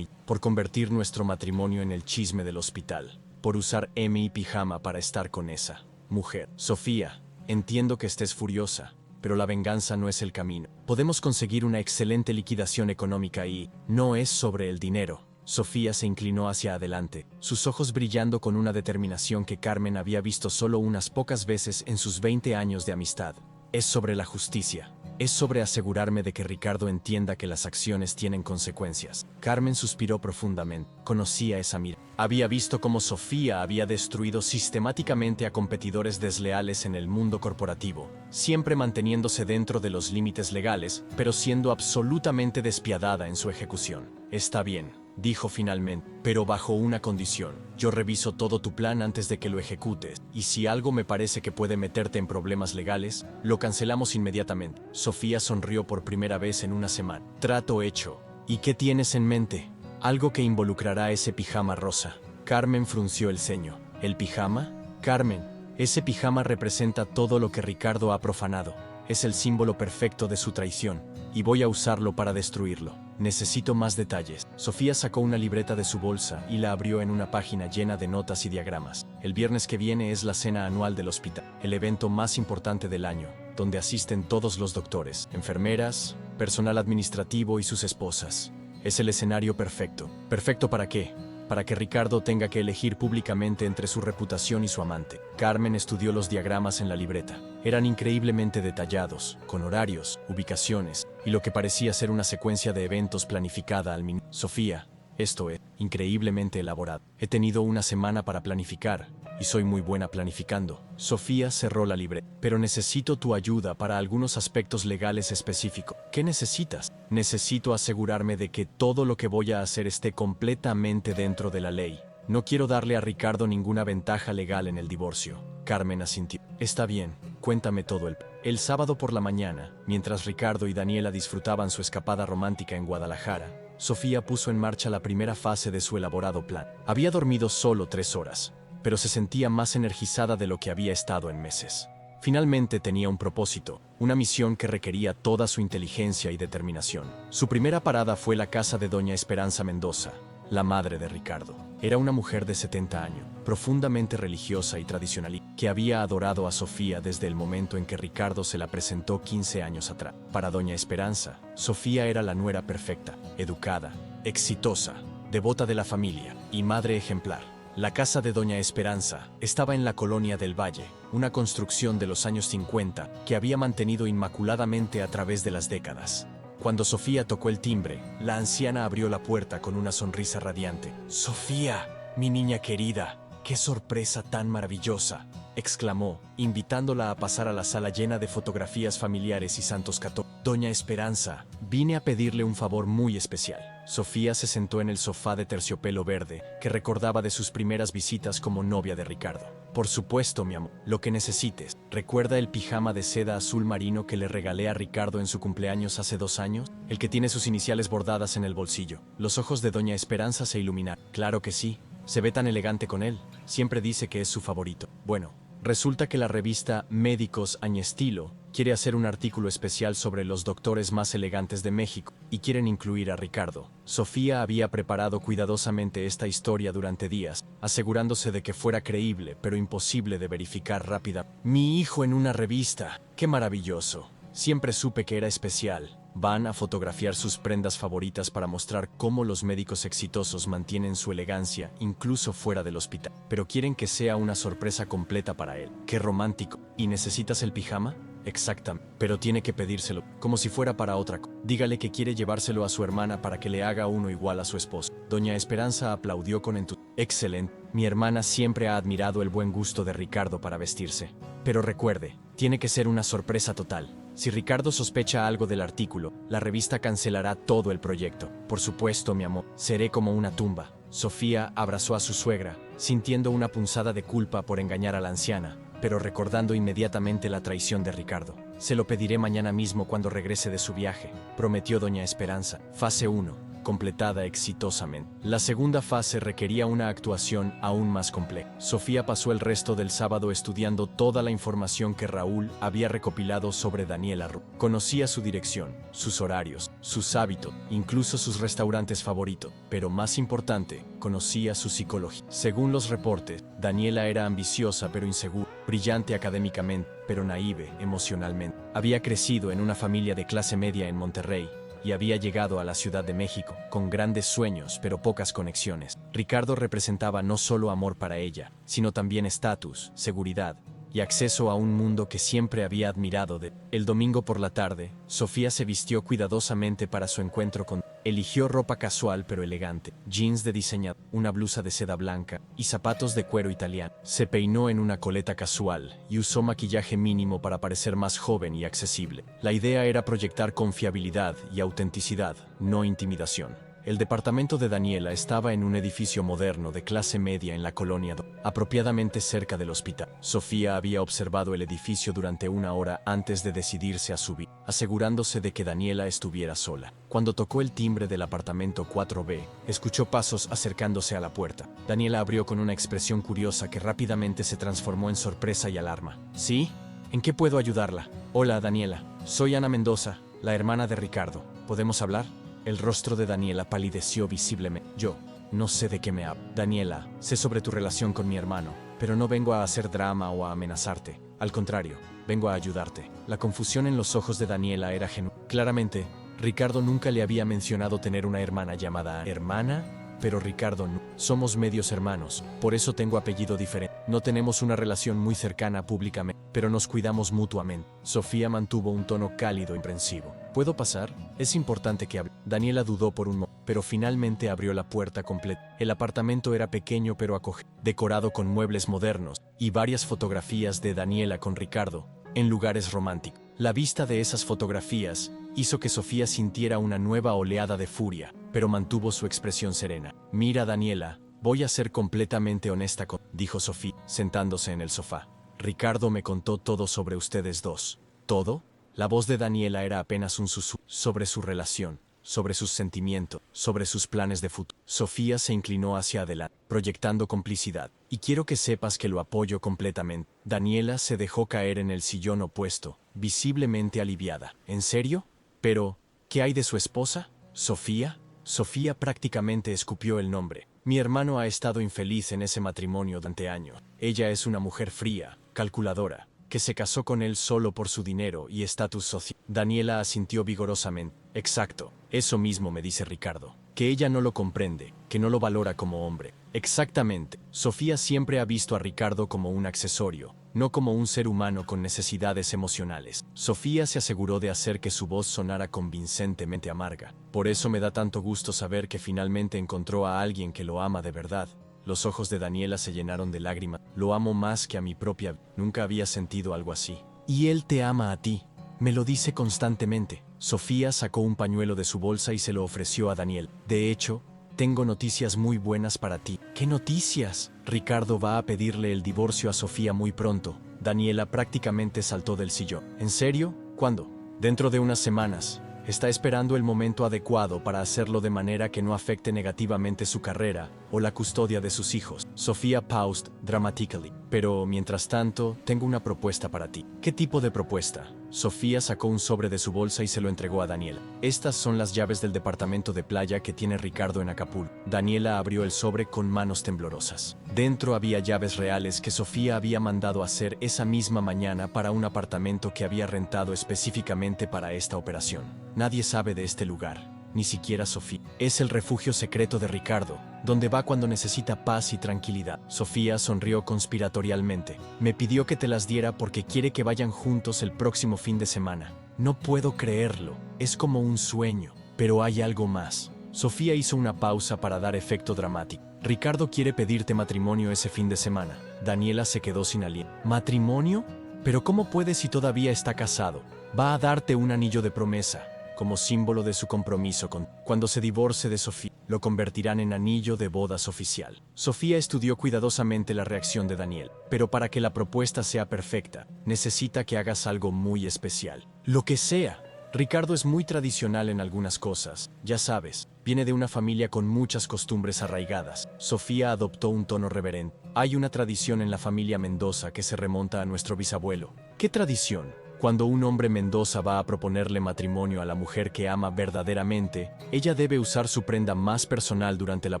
convertir nuestro matrimonio en el chisme del hospital, por usar mi pijama para estar con esa mujer. Sofía, entiendo que estés furiosa, pero la venganza no es el camino. Podemos conseguir una excelente liquidación económica y no es sobre el dinero. Sofía se inclinó hacia adelante, sus ojos brillando con una determinación que Carmen había visto solo unas pocas veces en sus 20 años de amistad. Es sobre la justicia. Es sobre asegurarme de que Ricardo entienda que las acciones tienen consecuencias. Carmen suspiró profundamente. Conocía esa mirada. Había visto cómo Sofía había destruido sistemáticamente a competidores desleales en el mundo corporativo, siempre manteniéndose dentro de los límites legales, pero siendo absolutamente despiadada en su ejecución. Está bien, dijo finalmente, pero bajo una condición. Yo reviso todo tu plan antes de que lo ejecutes, y si algo me parece que puede meterte en problemas legales, lo cancelamos inmediatamente. Sofía sonrió por primera vez en una semana. Trato hecho. ¿Y qué tienes en mente? Algo que involucrará ese pijama rosa. Carmen frunció el ceño. ¿El pijama? Carmen, ese pijama representa todo lo que Ricardo ha profanado. Es el símbolo perfecto de su traición, y voy a usarlo para destruirlo. Necesito más detalles. Sofía sacó una libreta de su bolsa y la abrió en una página llena de notas y diagramas. El viernes que viene es la cena anual del hospital, el evento más importante del año, donde asisten todos los doctores, enfermeras, personal administrativo y sus esposas. Es el escenario perfecto. ¿Perfecto para qué? Para que Ricardo tenga que elegir públicamente entre su reputación y su amante. Carmen estudió los diagramas en la libreta. Eran increíblemente detallados, con horarios, ubicaciones, y lo que parecía ser una secuencia de eventos planificada al minuto. Sofía, esto es increíblemente elaborado. He tenido una semana para planificar, y soy muy buena planificando. Sofía cerró la libreta. Pero necesito tu ayuda para algunos aspectos legales específicos. ¿Qué necesitas? Necesito asegurarme de que todo lo que voy a hacer esté completamente dentro de la ley. No quiero darle a Ricardo ninguna ventaja legal en el divorcio. Carmen asintió. Está bien, cuéntame todo El sábado por la mañana, mientras Ricardo y Daniela disfrutaban su escapada romántica en Guadalajara, Sofía puso en marcha la primera fase de su elaborado plan. Había dormido solo 3 horas, pero se sentía más energizada de lo que había estado en meses. Finalmente tenía un propósito, una misión que requería toda su inteligencia y determinación. Su primera parada fue la casa de doña Esperanza Mendoza, la madre de Ricardo. Era una mujer de 70 años, profundamente religiosa y tradicionalista, que había adorado a Sofía desde el momento en que Ricardo se la presentó 15 años atrás. Para doña Esperanza, Sofía era la nuera perfecta, educada, exitosa, devota de la familia y madre ejemplar. La casa de doña Esperanza estaba en la colonia del Valle, una construcción de los años 50 que había mantenido inmaculadamente a través de las décadas. Cuando Sofía tocó el timbre, la anciana abrió la puerta con una sonrisa radiante. «Sofía, mi niña querida, qué sorpresa tan maravillosa», exclamó, invitándola a pasar a la sala llena de fotografías familiares y santos católicos. «Doña Esperanza, vine a pedirle un favor muy especial». Sofía se sentó en el sofá de terciopelo verde, que recordaba de sus primeras visitas como novia de Ricardo. «Por supuesto, mi amor, lo que necesites. ¿Recuerda el pijama de seda azul marino que le regalé a Ricardo en su cumpleaños hace 2 años? El que tiene sus iniciales bordadas en el bolsillo». Los ojos de doña Esperanza se iluminaron. «Claro que sí. Se ve tan elegante con él. Siempre dice que es su favorito». Bueno, resulta que la revista Médicos Añestilo quiere hacer un artículo especial sobre los doctores más elegantes de México y quieren incluir a Ricardo. Sofía había preparado cuidadosamente esta historia durante días, asegurándose de que fuera creíble pero imposible de verificar rápida. «Mi hijo en una revista. ¡Qué maravilloso! Siempre supe que era especial». Van a fotografiar sus prendas favoritas para mostrar cómo los médicos exitosos mantienen su elegancia incluso fuera del hospital. Pero quieren que sea una sorpresa completa para él. ¡Qué romántico! ¿Y necesitas el pijama? Exactamente, pero tiene que pedírselo, como si fuera para otra cosa. Dígale que quiere llevárselo a su hermana para que le haga uno igual a su esposo. Doña Esperanza aplaudió con entusiasmo. Excelente. Mi hermana siempre ha admirado el buen gusto de Ricardo para vestirse. Pero recuerde, tiene que ser una sorpresa total. Si Ricardo sospecha algo del artículo, la revista cancelará todo el proyecto. Por supuesto, mi amor, seré como una tumba. Sofía abrazó a su suegra, sintiendo una punzada de culpa por engañar a la anciana, pero recordando inmediatamente la traición de Ricardo. «Se lo pediré mañana mismo cuando regrese de su viaje», prometió doña Esperanza. Fase 1. Completada exitosamente. La segunda fase requería una actuación aún más compleja. Sofía pasó el resto del sábado estudiando toda la información que Raúl había recopilado sobre Daniela Ru. Conocía su dirección, sus horarios, sus hábitos, incluso sus restaurantes favoritos, pero más importante, conocía su psicología. Según los reportes, Daniela era ambiciosa pero insegura, brillante académicamente, pero naive emocionalmente. Había crecido en una familia de clase media en Monterrey y había llegado a la Ciudad de México con grandes sueños pero pocas conexiones. Ricardo representaba no solo amor para ella, sino también estatus, seguridad y acceso a un mundo que siempre había admirado de. El domingo por la tarde, Sofía se vistió cuidadosamente para su encuentro con. Eligió ropa casual pero elegante, jeans de diseñador, una blusa de seda blanca y zapatos de cuero italiano. Se peinó en una coleta casual y usó maquillaje mínimo para parecer más joven y accesible. La idea era proyectar confiabilidad y autenticidad, no intimidación. El departamento de Daniela estaba en un edificio moderno de clase media en la colonia apropiadamente cerca del hospital. Sofía había observado el edificio durante 1 hora antes de decidirse a subir, asegurándose de que Daniela estuviera sola. Cuando tocó el timbre del apartamento 4B, escuchó pasos acercándose a la puerta. Daniela abrió con una expresión curiosa que rápidamente se transformó en sorpresa y alarma. ¿Sí? ¿En qué puedo ayudarla? Hola, Daniela. Soy Ana Mendoza, la hermana de Ricardo. ¿Podemos hablar? El rostro de Daniela palideció visiblemente. Yo no sé de qué me hablas. Daniela, sé sobre tu relación con mi hermano, pero no vengo a hacer drama o a amenazarte. Al contrario, vengo a ayudarte. La confusión en los ojos de Daniela era genuina. Claramente, Ricardo nunca le había mencionado tener una hermana llamada ¿hermana? Pero Ricardo no. Somos medios hermanos, por eso tengo apellido diferente. No tenemos una relación muy cercana públicamente, pero nos cuidamos mutuamente. Sofía mantuvo un tono cálido y comprensivo. ¿Puedo pasar? Es importante que hable. Daniela dudó por un momento, pero finalmente abrió la puerta completa. El apartamento era pequeño pero acogedor, decorado con muebles modernos y varias fotografías de Daniela con Ricardo en lugares románticos. La vista de esas fotografías hizo que Sofía sintiera una nueva oleada de furia, pero mantuvo su expresión serena. Mira, Daniela, voy a ser completamente honesta dijo Sofía, sentándose en el sofá. Ricardo me contó todo sobre ustedes dos. ¿Todo? La voz de Daniela era apenas un susurro sobre su relación, sobre sus sentimientos, sobre sus planes de futuro. Sofía se inclinó hacia adelante, proyectando complicidad. Y quiero que sepas que lo apoyo completamente. Daniela se dejó caer en el sillón opuesto, visiblemente aliviada. ¿En serio? Pero, ¿qué hay de su esposa? ¿Sofía? Sofía prácticamente escupió el nombre. Mi hermano ha estado infeliz en ese matrimonio durante años. Ella es una mujer fría, calculadora, que se casó con él solo por su dinero y estatus social. Daniela asintió vigorosamente. Exacto, eso mismo me dice Ricardo. Que ella no lo comprende, que no lo valora como hombre. Exactamente. Sofía siempre ha visto a Ricardo como un accesorio, no como un ser humano con necesidades emocionales. Sofía se aseguró de hacer que su voz sonara convincentemente amarga. Por eso me da tanto gusto saber que finalmente encontró a alguien que lo ama de verdad. Los ojos de Daniela se llenaron de lágrimas. Lo amo más que a mi propia vida. Nunca había sentido algo así. Y él te ama a ti. Me lo dice constantemente. Sofía sacó un pañuelo de su bolsa y se lo ofreció a Daniel. De hecho, tengo noticias muy buenas para ti. ¿Qué noticias? Ricardo va a pedirle el divorcio a Sofía muy pronto. Daniela prácticamente saltó del sillón. ¿En serio? ¿Cuándo? Dentro de unas semanas. Está esperando el momento adecuado para hacerlo de manera que no afecte negativamente su carrera o la custodia de sus hijos. Sofía paused dramatically. Pero, mientras tanto, tengo una propuesta para ti. ¿Qué tipo de propuesta? Sofía sacó un sobre de su bolsa y se lo entregó a Daniela. Estas son las llaves del departamento de playa que tiene Ricardo en Acapulco. Daniela abrió el sobre con manos temblorosas. Dentro había llaves reales que Sofía había mandado hacer esa misma mañana para un apartamento que había rentado específicamente para esta operación. Nadie sabe de este lugar, ni siquiera Sofía. Es el refugio secreto de Ricardo, donde va cuando necesita paz y tranquilidad. Sofía sonrió conspiratorialmente. Me pidió que te las diera porque quiere que vayan juntos el próximo fin de semana. No puedo creerlo, es como un sueño, pero hay algo más. Sofía hizo una pausa para dar efecto dramático. Ricardo quiere pedirte matrimonio ese fin de semana. Daniela se quedó sin aliento. ¿Matrimonio? ¿Pero cómo puede si todavía está casado? Va a darte un anillo de promesa, como símbolo de su compromiso con. Cuando se divorcie de Sofía, lo convertirán en anillo de bodas oficial. Sofía estudió cuidadosamente la reacción de Daniel, pero para que la propuesta sea perfecta, necesita que hagas algo muy especial. Lo que sea. Ricardo es muy tradicional en algunas cosas, ya sabes, viene de una familia con muchas costumbres arraigadas. Sofía adoptó un tono reverente. Hay una tradición en la familia Mendoza que se remonta a nuestro bisabuelo. ¿Qué tradición? Cuando un hombre Mendoza va a proponerle matrimonio a la mujer que ama verdaderamente, ella debe usar su prenda más personal durante la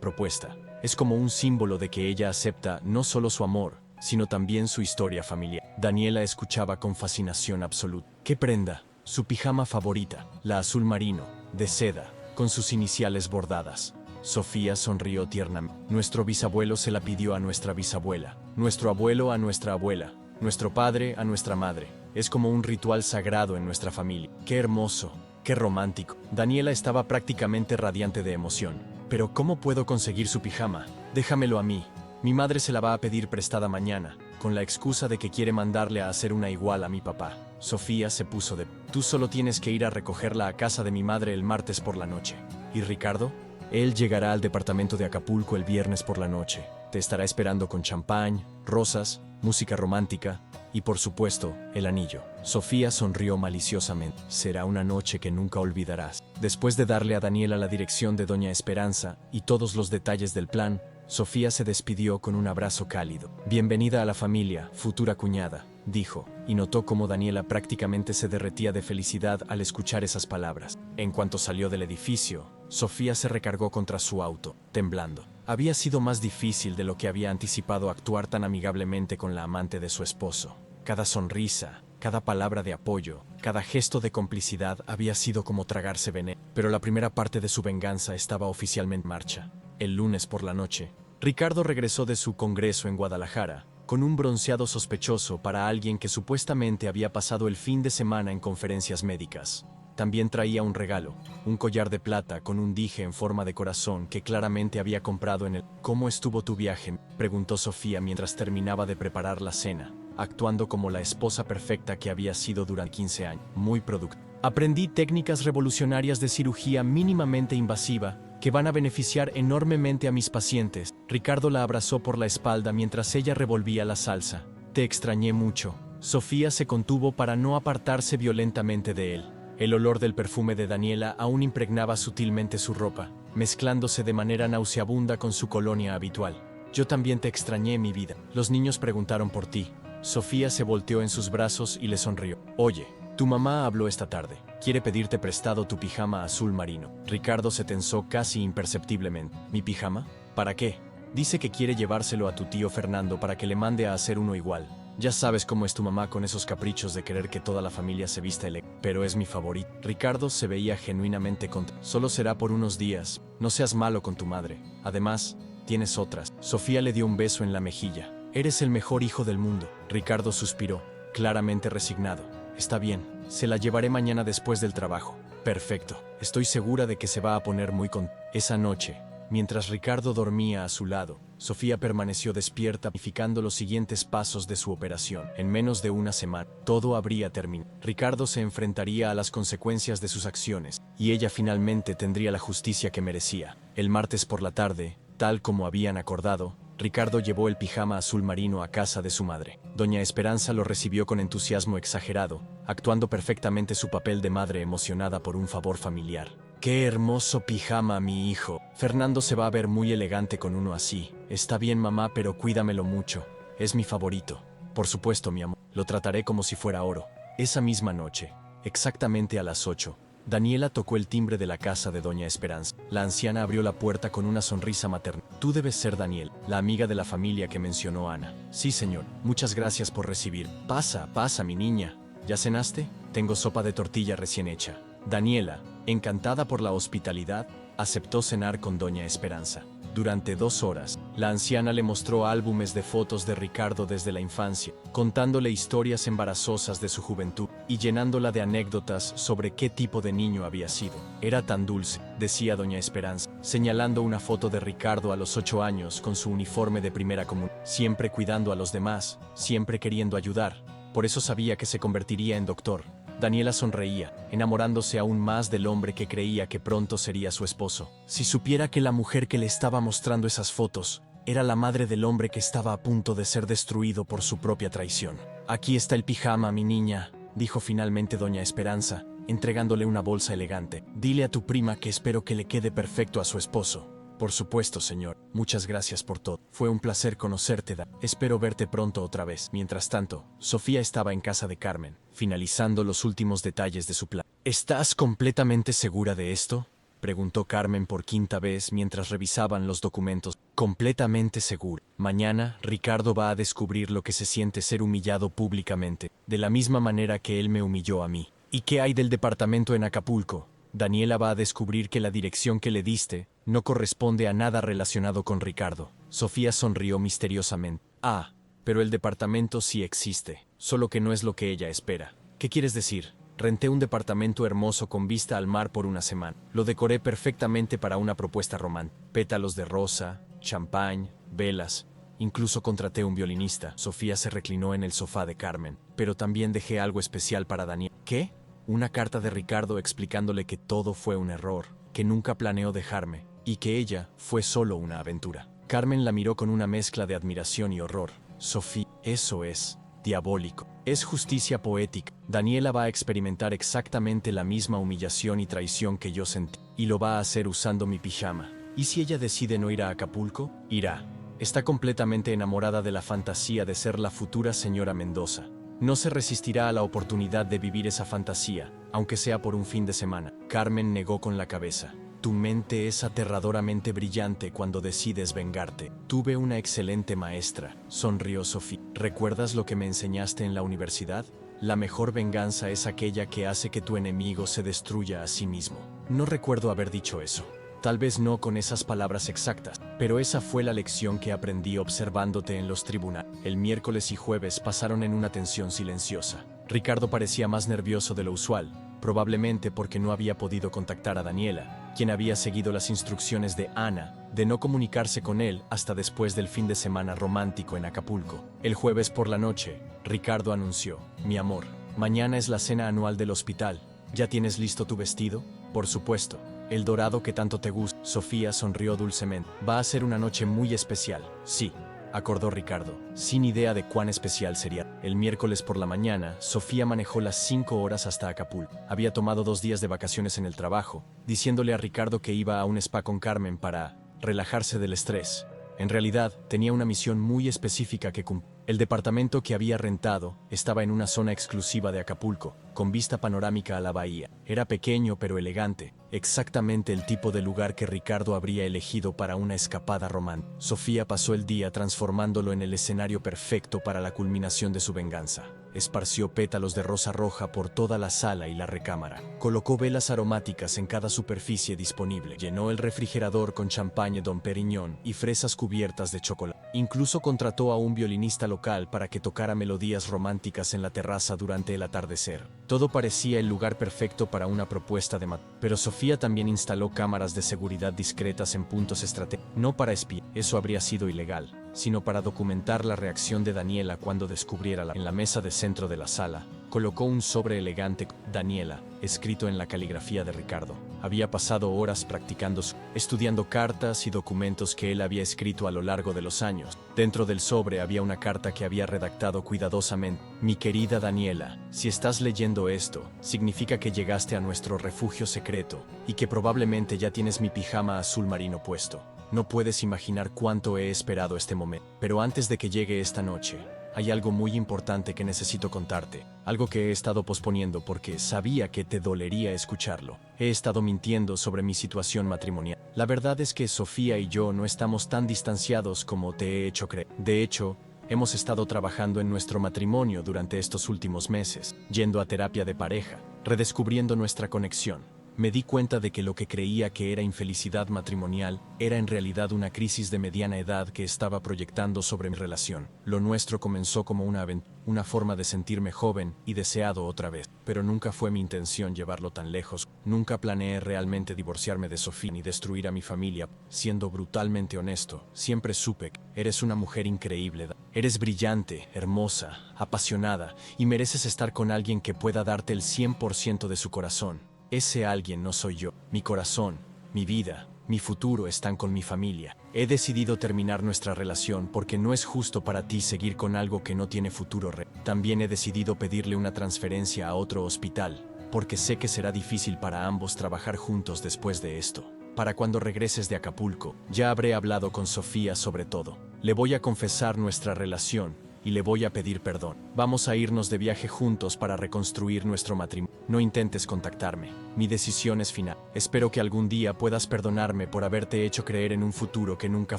propuesta. Es como un símbolo de que ella acepta no solo su amor, sino también su historia familiar. Daniela escuchaba con fascinación absoluta. ¿Qué prenda? Su pijama favorita, la azul marino, de seda, con sus iniciales bordadas. Sofía sonrió tiernamente. Nuestro bisabuelo se la pidió a nuestra bisabuela, nuestro abuelo a nuestra abuela, nuestro padre a nuestra madre. Es como un ritual sagrado en nuestra familia. ¡Qué hermoso! ¡Qué romántico! Daniela estaba prácticamente radiante de emoción. ¿Pero cómo puedo conseguir su pijama? Déjamelo a mí. Mi madre se la va a pedir prestada mañana, con la excusa de que quiere mandarle a hacer una igual a mi papá. Sofía se puso de. Tú solo tienes que ir a recogerla a casa de mi madre el martes por la noche. ¿Y Ricardo? Él llegará al departamento de Acapulco el viernes por la noche. Te estará esperando con champán, rosas, música romántica y, por supuesto, el anillo. Sofía sonrió maliciosamente. Será una noche que nunca olvidarás. Después de darle a Daniela la dirección de Doña Esperanza y todos los detalles del plan, Sofía se despidió con un abrazo cálido. Bienvenida a la familia, futura cuñada, dijo, y notó cómo Daniela prácticamente se derretía de felicidad al escuchar esas palabras. En cuanto salió del edificio, Sofía se recargó contra su auto, temblando. Había sido más difícil de lo que había anticipado actuar tan amigablemente con la amante de su esposo. Cada sonrisa, cada palabra de apoyo, cada gesto de complicidad había sido como tragarse veneno. Pero la primera parte de su venganza estaba oficialmente en marcha. El lunes por la noche, Ricardo regresó de su congreso en Guadalajara, con un bronceado sospechoso para alguien que supuestamente había pasado el fin de semana en conferencias médicas. También traía un regalo, un collar de plata con un dije en forma de corazón que claramente había comprado en el... ¿Cómo estuvo tu viaje?, preguntó Sofía mientras terminaba de preparar la cena, actuando como la esposa perfecta que había sido durante 15 años. Muy productiva. Aprendí técnicas revolucionarias de cirugía mínimamente invasiva que van a beneficiar enormemente a mis pacientes. Ricardo la abrazó por la espalda mientras ella revolvía la salsa. Te extrañé mucho. Sofía se contuvo para no apartarse violentamente de él. El olor del perfume de Daniela aún impregnaba sutilmente su ropa, mezclándose de manera nauseabunda con su colonia habitual. Yo también te extrañé, mi vida. Los niños preguntaron por ti. Sofía se volteó en sus brazos y le sonrió. Oye, tu mamá habló esta tarde. Quiere pedirte prestado tu pijama azul marino. Ricardo se tensó casi imperceptiblemente. ¿Mi pijama? ¿Para qué? Dice que quiere llevárselo a tu tío Fernando para que le mande a hacer uno igual. Ya sabes cómo es tu mamá con esos caprichos de querer que toda la familia se vista pero es mi favorito. Ricardo se veía genuinamente contento. Solo será por unos días. No seas malo con tu madre. Además, tienes otras. Sofía le dio un beso en la mejilla. Eres el mejor hijo del mundo. Ricardo suspiró, claramente resignado. Está bien, se la llevaré mañana después del trabajo. Perfecto. Estoy segura de que se va a poner muy contenta. Esa noche, mientras Ricardo dormía a su lado, Sofía permaneció despierta, planificando los siguientes pasos de su operación. En menos de una semana, todo habría terminado. Ricardo se enfrentaría a las consecuencias de sus acciones, y ella finalmente tendría la justicia que merecía. El martes por la tarde, tal como habían acordado, Ricardo llevó el pijama azul marino a casa de su madre. Doña Esperanza lo recibió con entusiasmo exagerado, actuando perfectamente su papel de madre emocionada por un favor familiar. ¡Qué hermoso pijama, mi hijo! Fernando se va a ver muy elegante con uno así. Está bien, mamá, pero cuídamelo mucho. Es mi favorito. Por supuesto, mi amor. Lo trataré como si fuera oro. Esa misma noche, exactamente a las 8, Daniela tocó el timbre de la casa de Doña Esperanza. La anciana abrió la puerta con una sonrisa materna. Tú debes ser Daniel, la amiga de la familia que mencionó Ana. Sí, señor. Muchas gracias por recibir. Pasa, pasa, mi niña. ¿Ya cenaste? Tengo sopa de tortilla recién hecha. Daniela, encantada por la hospitalidad, aceptó cenar con Doña Esperanza. Durante 2 horas, la anciana le mostró álbumes de fotos de Ricardo desde la infancia, contándole historias embarazosas de su juventud y llenándola de anécdotas sobre qué tipo de niño había sido. Era tan dulce, decía Doña Esperanza, señalando una foto de Ricardo a los 8 años con su uniforme de primera comunión, siempre cuidando a los demás, siempre queriendo ayudar. Por eso sabía que se convertiría en doctor. Daniela sonreía, enamorándose aún más del hombre que creía que pronto sería su esposo. Si supiera que la mujer que le estaba mostrando esas fotos era la madre del hombre que estaba a punto de ser destruido por su propia traición. Aquí está el pijama, mi niña, dijo finalmente Doña Esperanza, entregándole una bolsa elegante. Dile a tu prima que espero que le quede perfecto a su esposo. Por supuesto, señor. Muchas gracias por todo. Fue un placer conocerte, Espero verte pronto otra vez. Mientras tanto, Sofía estaba en casa de Carmen, finalizando los últimos detalles de su plan. ¿Estás completamente segura de esto?, preguntó Carmen por 5ª vez mientras revisaban los documentos. Completamente seguro. Mañana, Ricardo va a descubrir lo que se siente ser humillado públicamente, de la misma manera que él me humilló a mí. ¿Y qué hay del departamento en Acapulco? Daniela va a descubrir que la dirección que le diste no corresponde a nada relacionado con Ricardo. Sofía sonrió misteriosamente. Ah, pero el departamento sí existe, solo que no es lo que ella espera. ¿Qué quieres decir? Renté un departamento hermoso con vista al mar por una semana. Lo decoré perfectamente para una propuesta romántica. Pétalos de rosa, champán, velas. Incluso contraté un violinista. Sofía se reclinó en el sofá de Carmen. Pero también dejé algo especial para Daniela. ¿Qué? Una carta de Ricardo explicándole que todo fue un error, que nunca planeó dejarme, y que ella fue solo una aventura. Carmen la miró con una mezcla de admiración y horror. Sofía, eso es diabólico. Es justicia poética. Daniela va a experimentar exactamente la misma humillación y traición que yo sentí, y lo va a hacer usando mi pijama. ¿Y si ella decide no ir a Acapulco? Irá. Está completamente enamorada de la fantasía de ser la futura señora Mendoza. No se resistirá a la oportunidad de vivir esa fantasía, aunque sea por un fin de semana. Carmen negó con la cabeza. Tu mente es aterradoramente brillante cuando decides vengarte. Tuve una excelente maestra, sonrió Sofía. ¿Recuerdas lo que me enseñaste en la universidad? La mejor venganza es aquella que hace que tu enemigo se destruya a sí mismo. No recuerdo haber dicho eso. Tal vez no con esas palabras exactas, pero esa fue la lección que aprendí observándote en los tribunales. El miércoles y jueves pasaron en una tensión silenciosa. Ricardo parecía más nervioso de lo usual, probablemente porque no había podido contactar a Daniela, quien había seguido las instrucciones de Ana de no comunicarse con él hasta después del fin de semana romántico en Acapulco. El jueves por la noche, Ricardo anunció: mi amor, mañana es la cena anual del hospital. ¿Ya tienes listo tu vestido? Por supuesto. El dorado que tanto te gusta. Sofía sonrió dulcemente. Va a ser una noche muy especial. Sí, acordó Ricardo, sin idea de cuán especial sería. El miércoles por la mañana, Sofía manejó las 5 horas hasta Acapulco. Había tomado 2 días de vacaciones en el trabajo, diciéndole a Ricardo que iba a un spa con Carmen para relajarse del estrés. En realidad, tenía una misión muy específica que cumplir. El departamento que había rentado estaba en una zona exclusiva de Acapulco, con vista panorámica a la bahía. Era pequeño pero elegante, exactamente el tipo de lugar que Ricardo habría elegido para una escapada romántica. Sofía pasó el día transformándolo en el escenario perfecto para la culminación de su venganza. Esparció pétalos de rosa roja por toda la sala y la recámara. Colocó velas aromáticas en cada superficie disponible. Llenó el refrigerador con champagne Dom Perignon y fresas cubiertas de chocolate. Incluso contrató a un violinista local para que tocara melodías románticas en la terraza durante el atardecer. Todo parecía el lugar perfecto para una propuesta de matrimonio. Pero Sofía también instaló cámaras de seguridad discretas en puntos estratégicos. No para espiar, eso habría sido ilegal, sino para documentar la reacción de Daniela cuando descubriera en la mesa de centro de la sala. Colocó un sobre elegante Daniela, escrito en la caligrafía de Ricardo. Había pasado horas practicando, estudiando cartas y documentos que él había escrito a lo largo de los años. Dentro del sobre había una carta que había redactado cuidadosamente. Mi querida Daniela, si estás leyendo esto, significa que llegaste a nuestro refugio secreto y que probablemente ya tienes mi pijama azul marino puesto. No puedes imaginar cuánto he esperado este momento. Pero antes de que llegue esta noche, hay algo muy importante que necesito contarte, algo que he estado posponiendo porque sabía que te dolería escucharlo. He estado mintiendo sobre mi situación matrimonial. La verdad es que Sofía y yo no estamos tan distanciados como te he hecho creer. De hecho, hemos estado trabajando en nuestro matrimonio durante estos últimos meses, yendo a terapia de pareja, redescubriendo nuestra conexión. Me di cuenta de que lo que creía que era infelicidad matrimonial era en realidad una crisis de mediana edad que estaba proyectando sobre mi relación. Lo nuestro comenzó como una forma de sentirme joven y deseado otra vez, pero nunca fue mi intención llevarlo tan lejos. Nunca planeé realmente divorciarme de Sofía ni destruir a mi familia. Siendo brutalmente honesto, siempre supe que eres una mujer increíble. Eres brillante, hermosa, apasionada y mereces estar con alguien que pueda darte el 100% de su corazón. Ese alguien no soy yo. Mi corazón, mi vida, mi futuro están con mi familia. He decidido terminar nuestra relación porque no es justo para ti seguir con algo que no tiene futuro real. También he decidido pedirle una transferencia a otro hospital, porque sé que será difícil para ambos trabajar juntos después de esto. Para cuando regreses de Acapulco, ya habré hablado con Sofía sobre todo. Le voy a confesar nuestra relación y le voy a pedir perdón. Vamos a irnos de viaje juntos para reconstruir nuestro matrimonio. No intentes contactarme. Mi decisión es final. Espero que algún día puedas perdonarme por haberte hecho creer en un futuro que nunca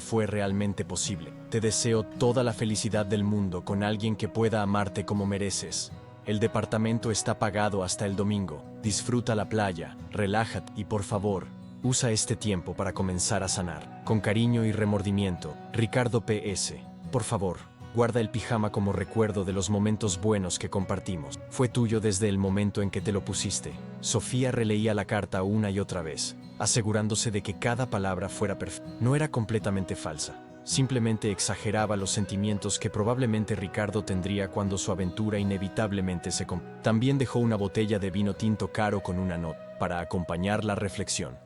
fue realmente posible. Te deseo toda la felicidad del mundo con alguien que pueda amarte como mereces. El departamento está pagado hasta el domingo. Disfruta la playa, relájate y por favor, usa este tiempo para comenzar a sanar. Con cariño y remordimiento, Ricardo PS. Por favor, guarda el pijama como recuerdo de los momentos buenos que compartimos. Fue tuyo desde el momento en que te lo pusiste. Sofía releía la carta una y otra vez, asegurándose de que cada palabra fuera perfecta. No era completamente falsa. Simplemente exageraba los sentimientos que probablemente Ricardo tendría cuando su aventura inevitablemente se completó. También dejó una botella de vino tinto caro con una nota para acompañar la reflexión.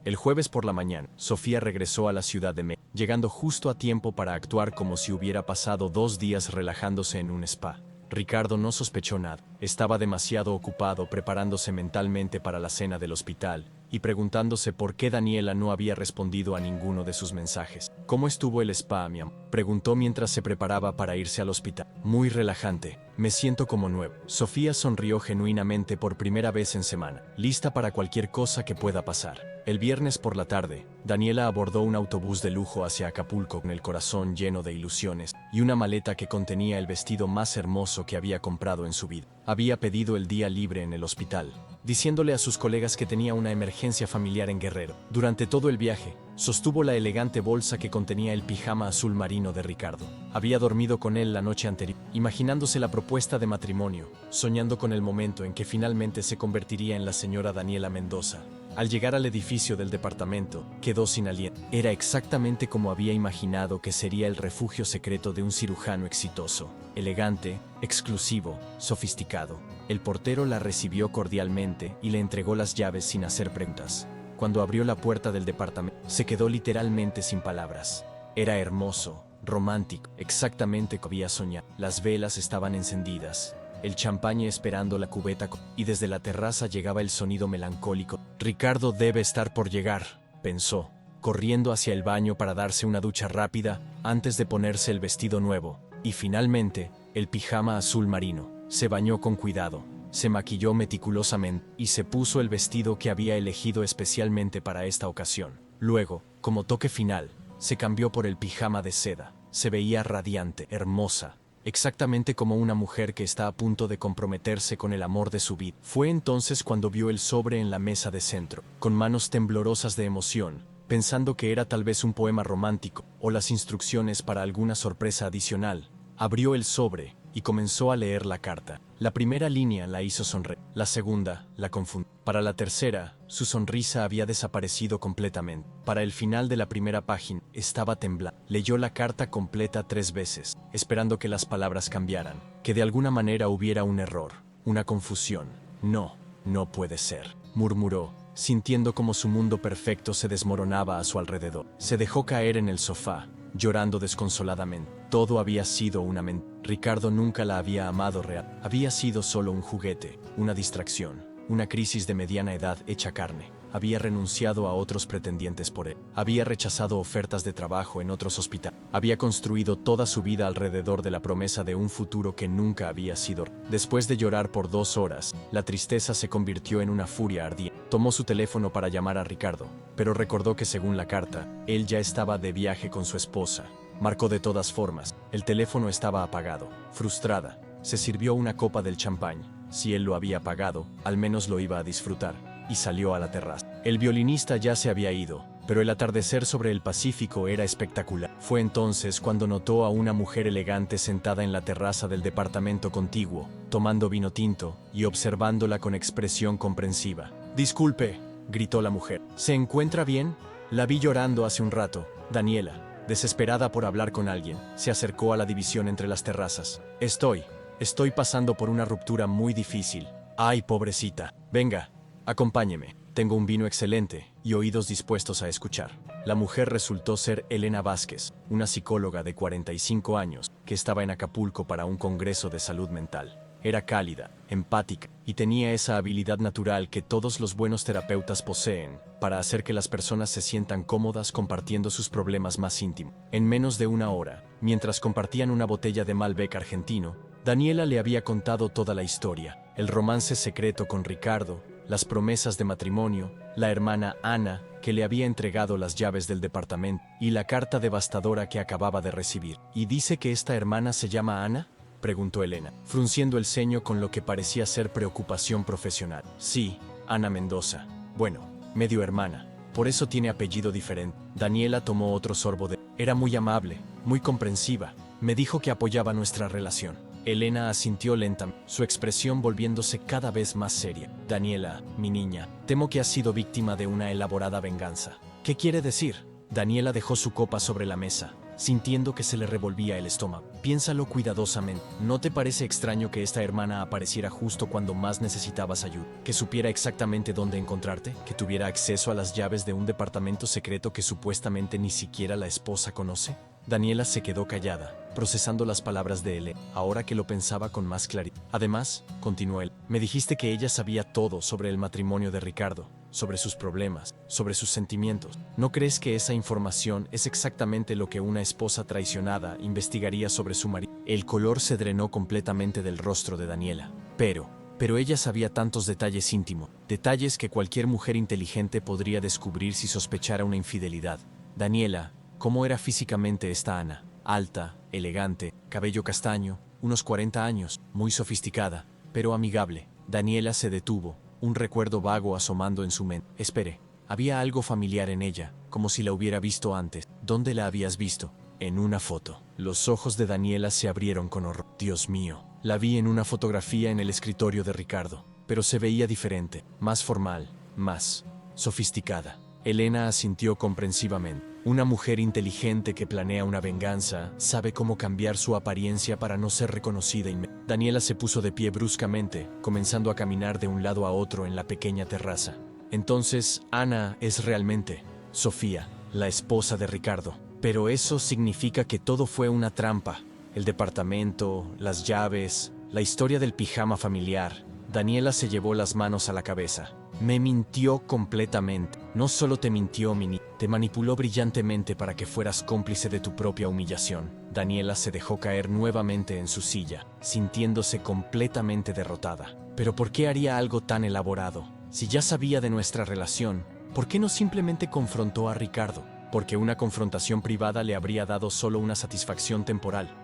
El jueves por la mañana, Sofía regresó a la Ciudad de México, llegando justo a tiempo para actuar como si hubiera pasado 2 días relajándose en un spa. Ricardo no sospechó nada. Estaba demasiado ocupado preparándose mentalmente para la cena del hospital y preguntándose por qué Daniela no había respondido a ninguno de sus mensajes. ¿Cómo estuvo el spa, mi amor?, preguntó mientras se preparaba para irse al hospital. Muy relajante. Me siento como nuevo. Sofía sonrió genuinamente por primera vez en semana, lista para cualquier cosa que pueda pasar. El viernes por la tarde, Daniela abordó un autobús de lujo hacia Acapulco con el corazón lleno de ilusiones y una maleta que contenía el vestido más hermoso que había comprado en su vida. Había pedido el día libre en el hospital, diciéndole a sus colegas que tenía una emergencia familiar en Guerrero. Durante todo el viaje, sostuvo la elegante bolsa que contenía el pijama azul marino de Ricardo. Había dormido con él la noche anterior, imaginándose la propuesta de matrimonio, soñando con el momento en que finalmente se convertiría en la señora Daniela Mendoza. Al llegar al edificio del departamento, quedó sin aliento. Era exactamente como había imaginado que sería el refugio secreto de un cirujano exitoso, elegante, exclusivo, sofisticado. El portero la recibió cordialmente y le entregó las llaves sin hacer preguntas. Cuando abrió la puerta del departamento, se quedó literalmente sin palabras. Era hermoso, romántico, exactamente como había soñado. Las velas estaban encendidas, el champaña esperando la cubeta, y desde la terraza llegaba el sonido melancólico. Ricardo debe estar por llegar, pensó, corriendo hacia el baño para darse una ducha rápida antes de ponerse el vestido nuevo, y finalmente, el pijama azul marino. Se bañó con cuidado, se maquilló meticulosamente y se puso el vestido que había elegido especialmente para esta ocasión. Luego, como toque final, se cambió por el pijama de seda. Se veía radiante, hermosa, exactamente como una mujer que está a punto de comprometerse con el amor de su vida. Fue entonces cuando vio el sobre en la mesa de centro, con manos temblorosas de emoción, pensando que era tal vez un poema romántico o las instrucciones para alguna sorpresa adicional. Abrió el sobre y comenzó a leer la carta. La primera línea la hizo sonreír, la segunda la confundió. Para la tercera, su sonrisa había desaparecido completamente. Para el final de la primera página, estaba temblando. Leyó la carta completa 3 veces, esperando que las palabras cambiaran, que de alguna manera hubiera un error, una confusión. No puede ser, murmuró, sintiendo como su mundo perfecto se desmoronaba a su alrededor. Se dejó caer en el sofá, llorando desconsoladamente. Todo había sido una mentira. Ricardo nunca la había amado real. Había sido solo un juguete, una distracción, una crisis de mediana edad hecha carne. Había renunciado a otros pretendientes por él. Había rechazado ofertas de trabajo en otros hospitales. Había construido toda su vida alrededor de la promesa de un futuro que nunca había sido. Después de llorar por 2 horas, la tristeza se convirtió en una furia ardiente. Tomó su teléfono para llamar a Ricardo, pero recordó que según la carta, él ya estaba de viaje con su esposa. Marcó de todas formas. El teléfono estaba apagado. Frustrada, se sirvió una copa del champán. Si él lo había pagado, al menos lo iba a disfrutar, y salió a la terraza. El violinista ya se había ido, pero el atardecer sobre el Pacífico era espectacular. Fue entonces cuando notó a una mujer elegante sentada en la terraza del departamento contiguo, tomando vino tinto y observándola con expresión comprensiva. «Disculpe», gritó la mujer. «¿Se encuentra bien? La vi llorando hace un rato». Daniela, desesperada por hablar con alguien, se acercó a la división entre las terrazas. Estoy pasando por una ruptura muy difícil. Ay, pobrecita. Venga, acompáñeme. Tengo un vino excelente y oídos dispuestos a escuchar». La mujer resultó ser Elena Vázquez, una psicóloga de 45 años, que estaba en Acapulco para un congreso de salud mental. Era cálida, empática, y tenía esa habilidad natural que todos los buenos terapeutas poseen, para hacer que las personas se sientan cómodas compartiendo sus problemas más íntimos. En menos de 1 hora, mientras compartían una botella de Malbec argentino, Daniela le había contado toda la historia, el romance secreto con Ricardo, las promesas de matrimonio, la hermana Ana, que le había entregado las llaves del departamento, y la carta devastadora que acababa de recibir. ¿Y dice que esta hermana se llama Ana?, preguntó Elena, frunciendo el ceño con lo que parecía ser preocupación profesional. Sí, Ana Mendoza. Bueno, medio hermana. Por eso tiene apellido diferente. Daniela tomó otro sorbo de... Era muy amable, muy comprensiva. Me dijo que apoyaba nuestra relación. Elena asintió lentamente, su expresión volviéndose cada vez más seria. Daniela, mi niña, temo que has sido víctima de una elaborada venganza. ¿Qué quiere decir? Daniela dejó su copa sobre la mesa, sintiendo que se le revolvía el estómago. Piénsalo cuidadosamente. ¿No te parece extraño que esta hermana apareciera justo cuando más necesitabas ayuda? ¿Que supiera exactamente dónde encontrarte? ¿Que tuviera acceso a las llaves de un departamento secreto que supuestamente ni siquiera la esposa conoce? Daniela se quedó callada, procesando las palabras de Elena, ahora que lo pensaba con más claridad. Además, continuó él, me dijiste que ella sabía todo sobre el matrimonio de Ricardo. sobre sus problemas, sobre sus sentimientos. ¿No crees que esa información es exactamente lo que una esposa traicionada investigaría sobre su marido? El color se drenó completamente del rostro de Daniela. Pero ella sabía tantos detalles íntimos, detalles que cualquier mujer inteligente podría descubrir si sospechara una infidelidad. Daniela, ¿cómo era físicamente esta Ana? Alta, elegante, cabello castaño, unos 40 años, muy sofisticada, pero amigable. Daniela se detuvo, un recuerdo vago asomando en su mente. Espere, había algo familiar en ella, como si la hubiera visto antes. ¿Dónde la habías visto? En una foto. Los ojos de Daniela se abrieron con horror. Dios mío, la vi en una fotografía en el escritorio de Ricardo, pero se veía diferente, más formal, más sofisticada. Elena asintió comprensivamente. Una mujer inteligente que planea una venganza sabe cómo cambiar su apariencia para no ser reconocida. Daniela se puso de pie bruscamente, comenzando a caminar de un lado a otro en la pequeña terraza. Entonces, Ana es realmente Sofía, la esposa de Ricardo. Pero eso significa que todo fue una trampa. El departamento, las llaves, la historia del pijama familiar. Daniela se llevó las manos a la cabeza. Me mintió completamente. No solo te mintió, Mini, te manipuló brillantemente para que fueras cómplice de tu propia humillación. Daniela se dejó caer nuevamente en su silla, sintiéndose completamente derrotada. ¿Pero por qué haría algo tan elaborado? Si ya sabía de nuestra relación, ¿por qué no simplemente confrontó a Ricardo? Porque una confrontación privada le habría dado solo una satisfacción temporal.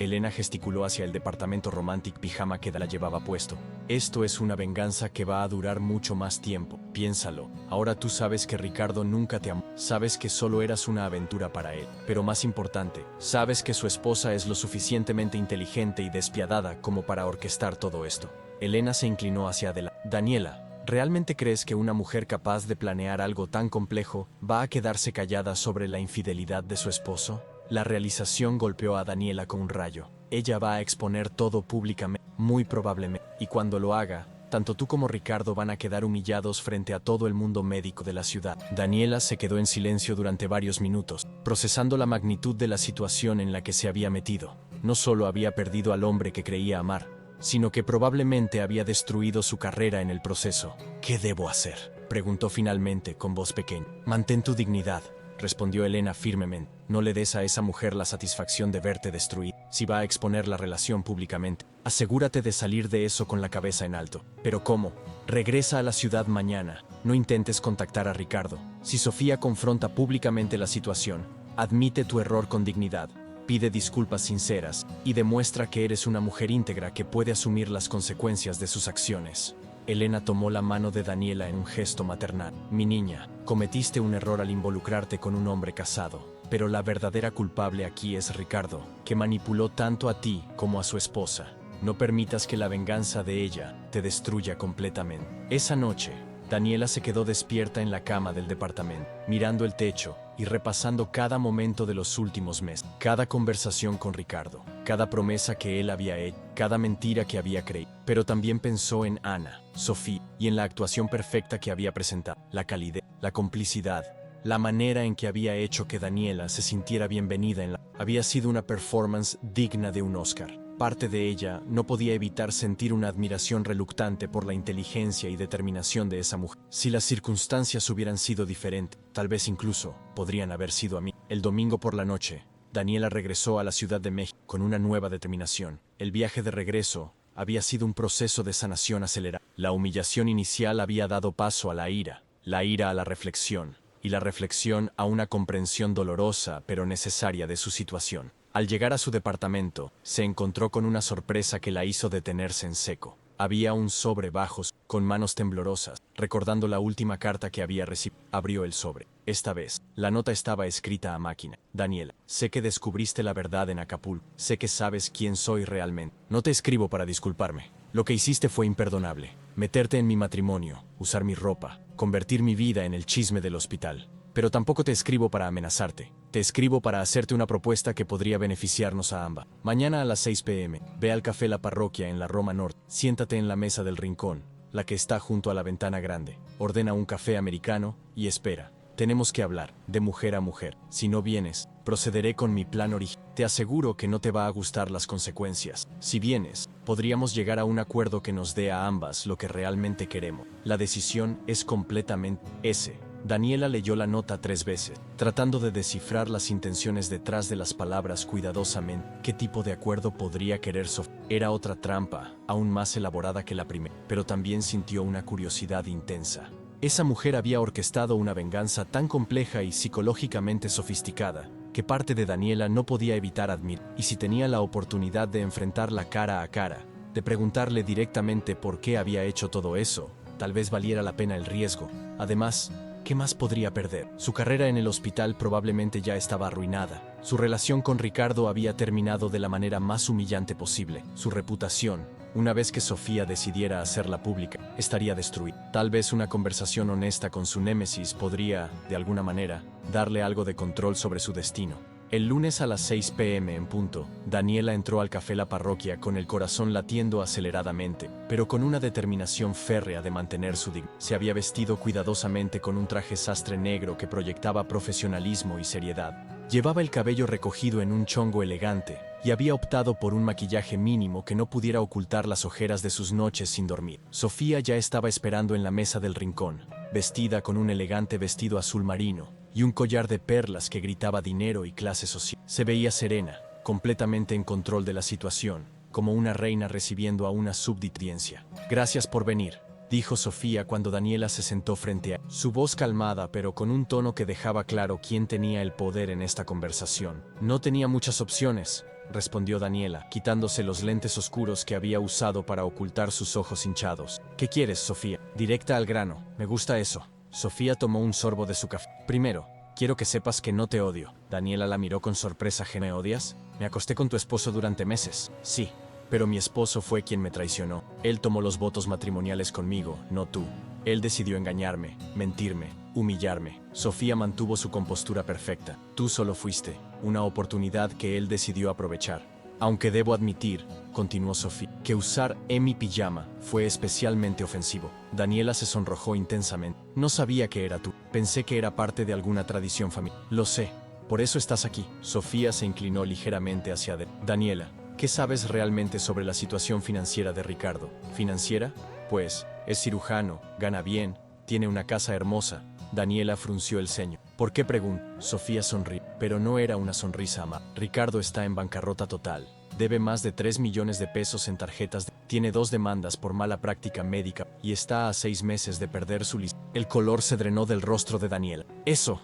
Elena gesticuló hacia el departamento romantic pijama que la llevaba puesto. Esto es una venganza que va a durar mucho más tiempo. Piénsalo. Ahora tú sabes que Ricardo nunca te amó. Sabes que solo eras una aventura para él. Pero más importante, sabes que su esposa es lo suficientemente inteligente y despiadada como para orquestar todo esto. Elena se inclinó hacia adelante. Daniela, ¿realmente crees que una mujer capaz de planear algo tan complejo va a quedarse callada sobre la infidelidad de su esposo? La realización golpeó a Daniela con un rayo. Ella va a exponer todo públicamente, muy probablemente, y cuando lo haga, tanto tú como Ricardo van a quedar humillados frente a todo el mundo médico de la ciudad. Daniela se quedó en silencio durante varios minutos, procesando la magnitud de la situación en la que se había metido. No solo había perdido al hombre que creía amar, sino que probablemente había destruido su carrera en el proceso. ¿Qué debo hacer?, preguntó finalmente con voz pequeña. Mantén tu dignidad, respondió Elena firmemente. No le des a esa mujer la satisfacción de verte destruir. Si va a exponer la relación públicamente, asegúrate de salir de eso con la cabeza en alto. ¿Pero cómo? Regresa a la ciudad mañana. No intentes contactar a Ricardo. Si Sofía confronta públicamente la situación, admite tu error con dignidad. Pide disculpas sinceras y demuestra que eres una mujer íntegra que puede asumir las consecuencias de sus acciones. Elena tomó la mano de Daniela en un gesto maternal. Mi niña, cometiste un error al involucrarte con un hombre casado, pero la verdadera culpable aquí es Ricardo, que manipuló tanto a ti como a su esposa. No permitas que la venganza de ella te destruya completamente. Esa noche, Daniela se quedó despierta en la cama del departamento, mirando el techo y repasando cada momento de los últimos meses, cada conversación con Ricardo, cada promesa que él había hecho, cada mentira que había creído. Pero también pensó en Ana, Sofía, y en la actuación perfecta que había presentado, la calidez, la complicidad, la manera en que había hecho que Daniela se sintiera bienvenida había sido una performance digna de un Oscar. Parte de ella no podía evitar sentir una admiración reluctante por la inteligencia y determinación de esa mujer. Si las circunstancias hubieran sido diferentes, tal vez incluso podrían haber sido a mí. El domingo por la noche, Daniela regresó a la Ciudad de México con una nueva determinación. El viaje de regreso había sido un proceso de sanación acelerada. La humillación inicial había dado paso a la ira a la reflexión, y la reflexión a una comprensión dolorosa pero necesaria de su situación. Al llegar a su departamento, se encontró con una sorpresa que la hizo detenerse en seco. Había un sobre bajos, con manos temblorosas, recordando la última carta que había recibido. Abrió el sobre. Esta vez, la nota estaba escrita a máquina. Daniela, sé que descubriste la verdad en Acapulco. Sé que sabes quién soy realmente. No te escribo para disculparme. Lo que hiciste fue imperdonable. Meterte en mi matrimonio, usar mi ropa, convertir mi vida en el chisme del hospital. Pero tampoco te escribo para amenazarte. Te escribo para hacerte una propuesta que podría beneficiarnos a ambas. Mañana a las 6 p.m., ve al Café La Parroquia en la Roma Norte. Siéntate en la mesa del rincón, la que está junto a la ventana grande. Ordena un café americano y espera. Tenemos que hablar, de mujer a mujer. Si no vienes, procederé con mi plan original. Te aseguro que no te va a gustar las consecuencias. Si vienes, Podríamos llegar a un acuerdo que nos dé a ambas lo que realmente queremos. La decisión es completamente ese. Daniela leyó la nota 3 veces, tratando de descifrar las intenciones detrás de las palabras cuidadosamente. ¿Qué tipo de acuerdo podría querer Sofía? Era otra trampa, aún más elaborada que la primera, pero también sintió una curiosidad intensa. Esa mujer había orquestado una venganza tan compleja y psicológicamente sofisticada, que parte de Daniela no podía evitar admirar. Y si tenía la oportunidad de enfrentarla cara a cara, de preguntarle directamente por qué había hecho todo eso, tal vez valiera la pena el riesgo. Además, ¿qué más podría perder? Su carrera en el hospital probablemente ya estaba arruinada. Su relación con Ricardo había terminado de la manera más humillante posible. Su reputación, una vez que Sofía decidiera hacerla pública, estaría destruida. Tal vez una conversación honesta con su némesis podría, de alguna manera, darle algo de control sobre su destino. El lunes a las 6 p.m. en punto, Daniela entró al café La Parroquia con el corazón latiendo aceleradamente, pero con una determinación férrea de mantener su dignidad. Se había vestido cuidadosamente con un traje sastre negro que proyectaba profesionalismo y seriedad. Llevaba el cabello recogido en un chongo elegante y había optado por un maquillaje mínimo que no pudiera ocultar las ojeras de sus noches sin dormir. Sofía ya estaba esperando en la mesa del rincón, vestida con un elegante vestido azul marino y un collar de perlas que gritaba dinero y clase social. Se veía serena, completamente en control de la situación, como una reina recibiendo a una súbdita. Gracias por venir, dijo Sofía cuando Daniela se sentó frente a él. Su voz calmada pero con un tono que dejaba claro quién tenía el poder en esta conversación. No tenía muchas opciones, respondió Daniela, quitándose los lentes oscuros que había usado para ocultar sus ojos hinchados. ¿Qué quieres, Sofía? Directa al grano, me gusta eso. Sofía tomó un sorbo de su café. Primero, quiero que sepas que no te odio. Daniela la miró con sorpresa. ¿Me odias? Me acosté con tu esposo durante meses. Sí, pero mi esposo fue quien me traicionó. Él tomó los votos matrimoniales conmigo, no tú. Él decidió engañarme, mentirme, humillarme. Sofía mantuvo su compostura perfecta. Tú solo fuiste una oportunidad que él decidió aprovechar. Aunque debo admitir, continuó Sofía, que usar mi pijama fue especialmente ofensivo. Daniela se sonrojó intensamente. No sabía que era tú. Pensé que era parte de alguna tradición familiar. Lo sé. Por eso estás aquí. Sofía se inclinó ligeramente hacia adelante. Daniela, ¿qué sabes realmente sobre la situación financiera de Ricardo? ¿Financiera? Pues, es cirujano, gana bien, tiene una casa hermosa. Daniela frunció el ceño. ¿Por qué pregunto? Sofía sonrió, pero no era una sonrisa amable. Ricardo está en bancarrota total. Debe más de 3 millones de pesos en tarjetas. Tiene 2 demandas por mala práctica médica y está a 6 meses de perder su licencia. El color se drenó del rostro de Daniela. Eso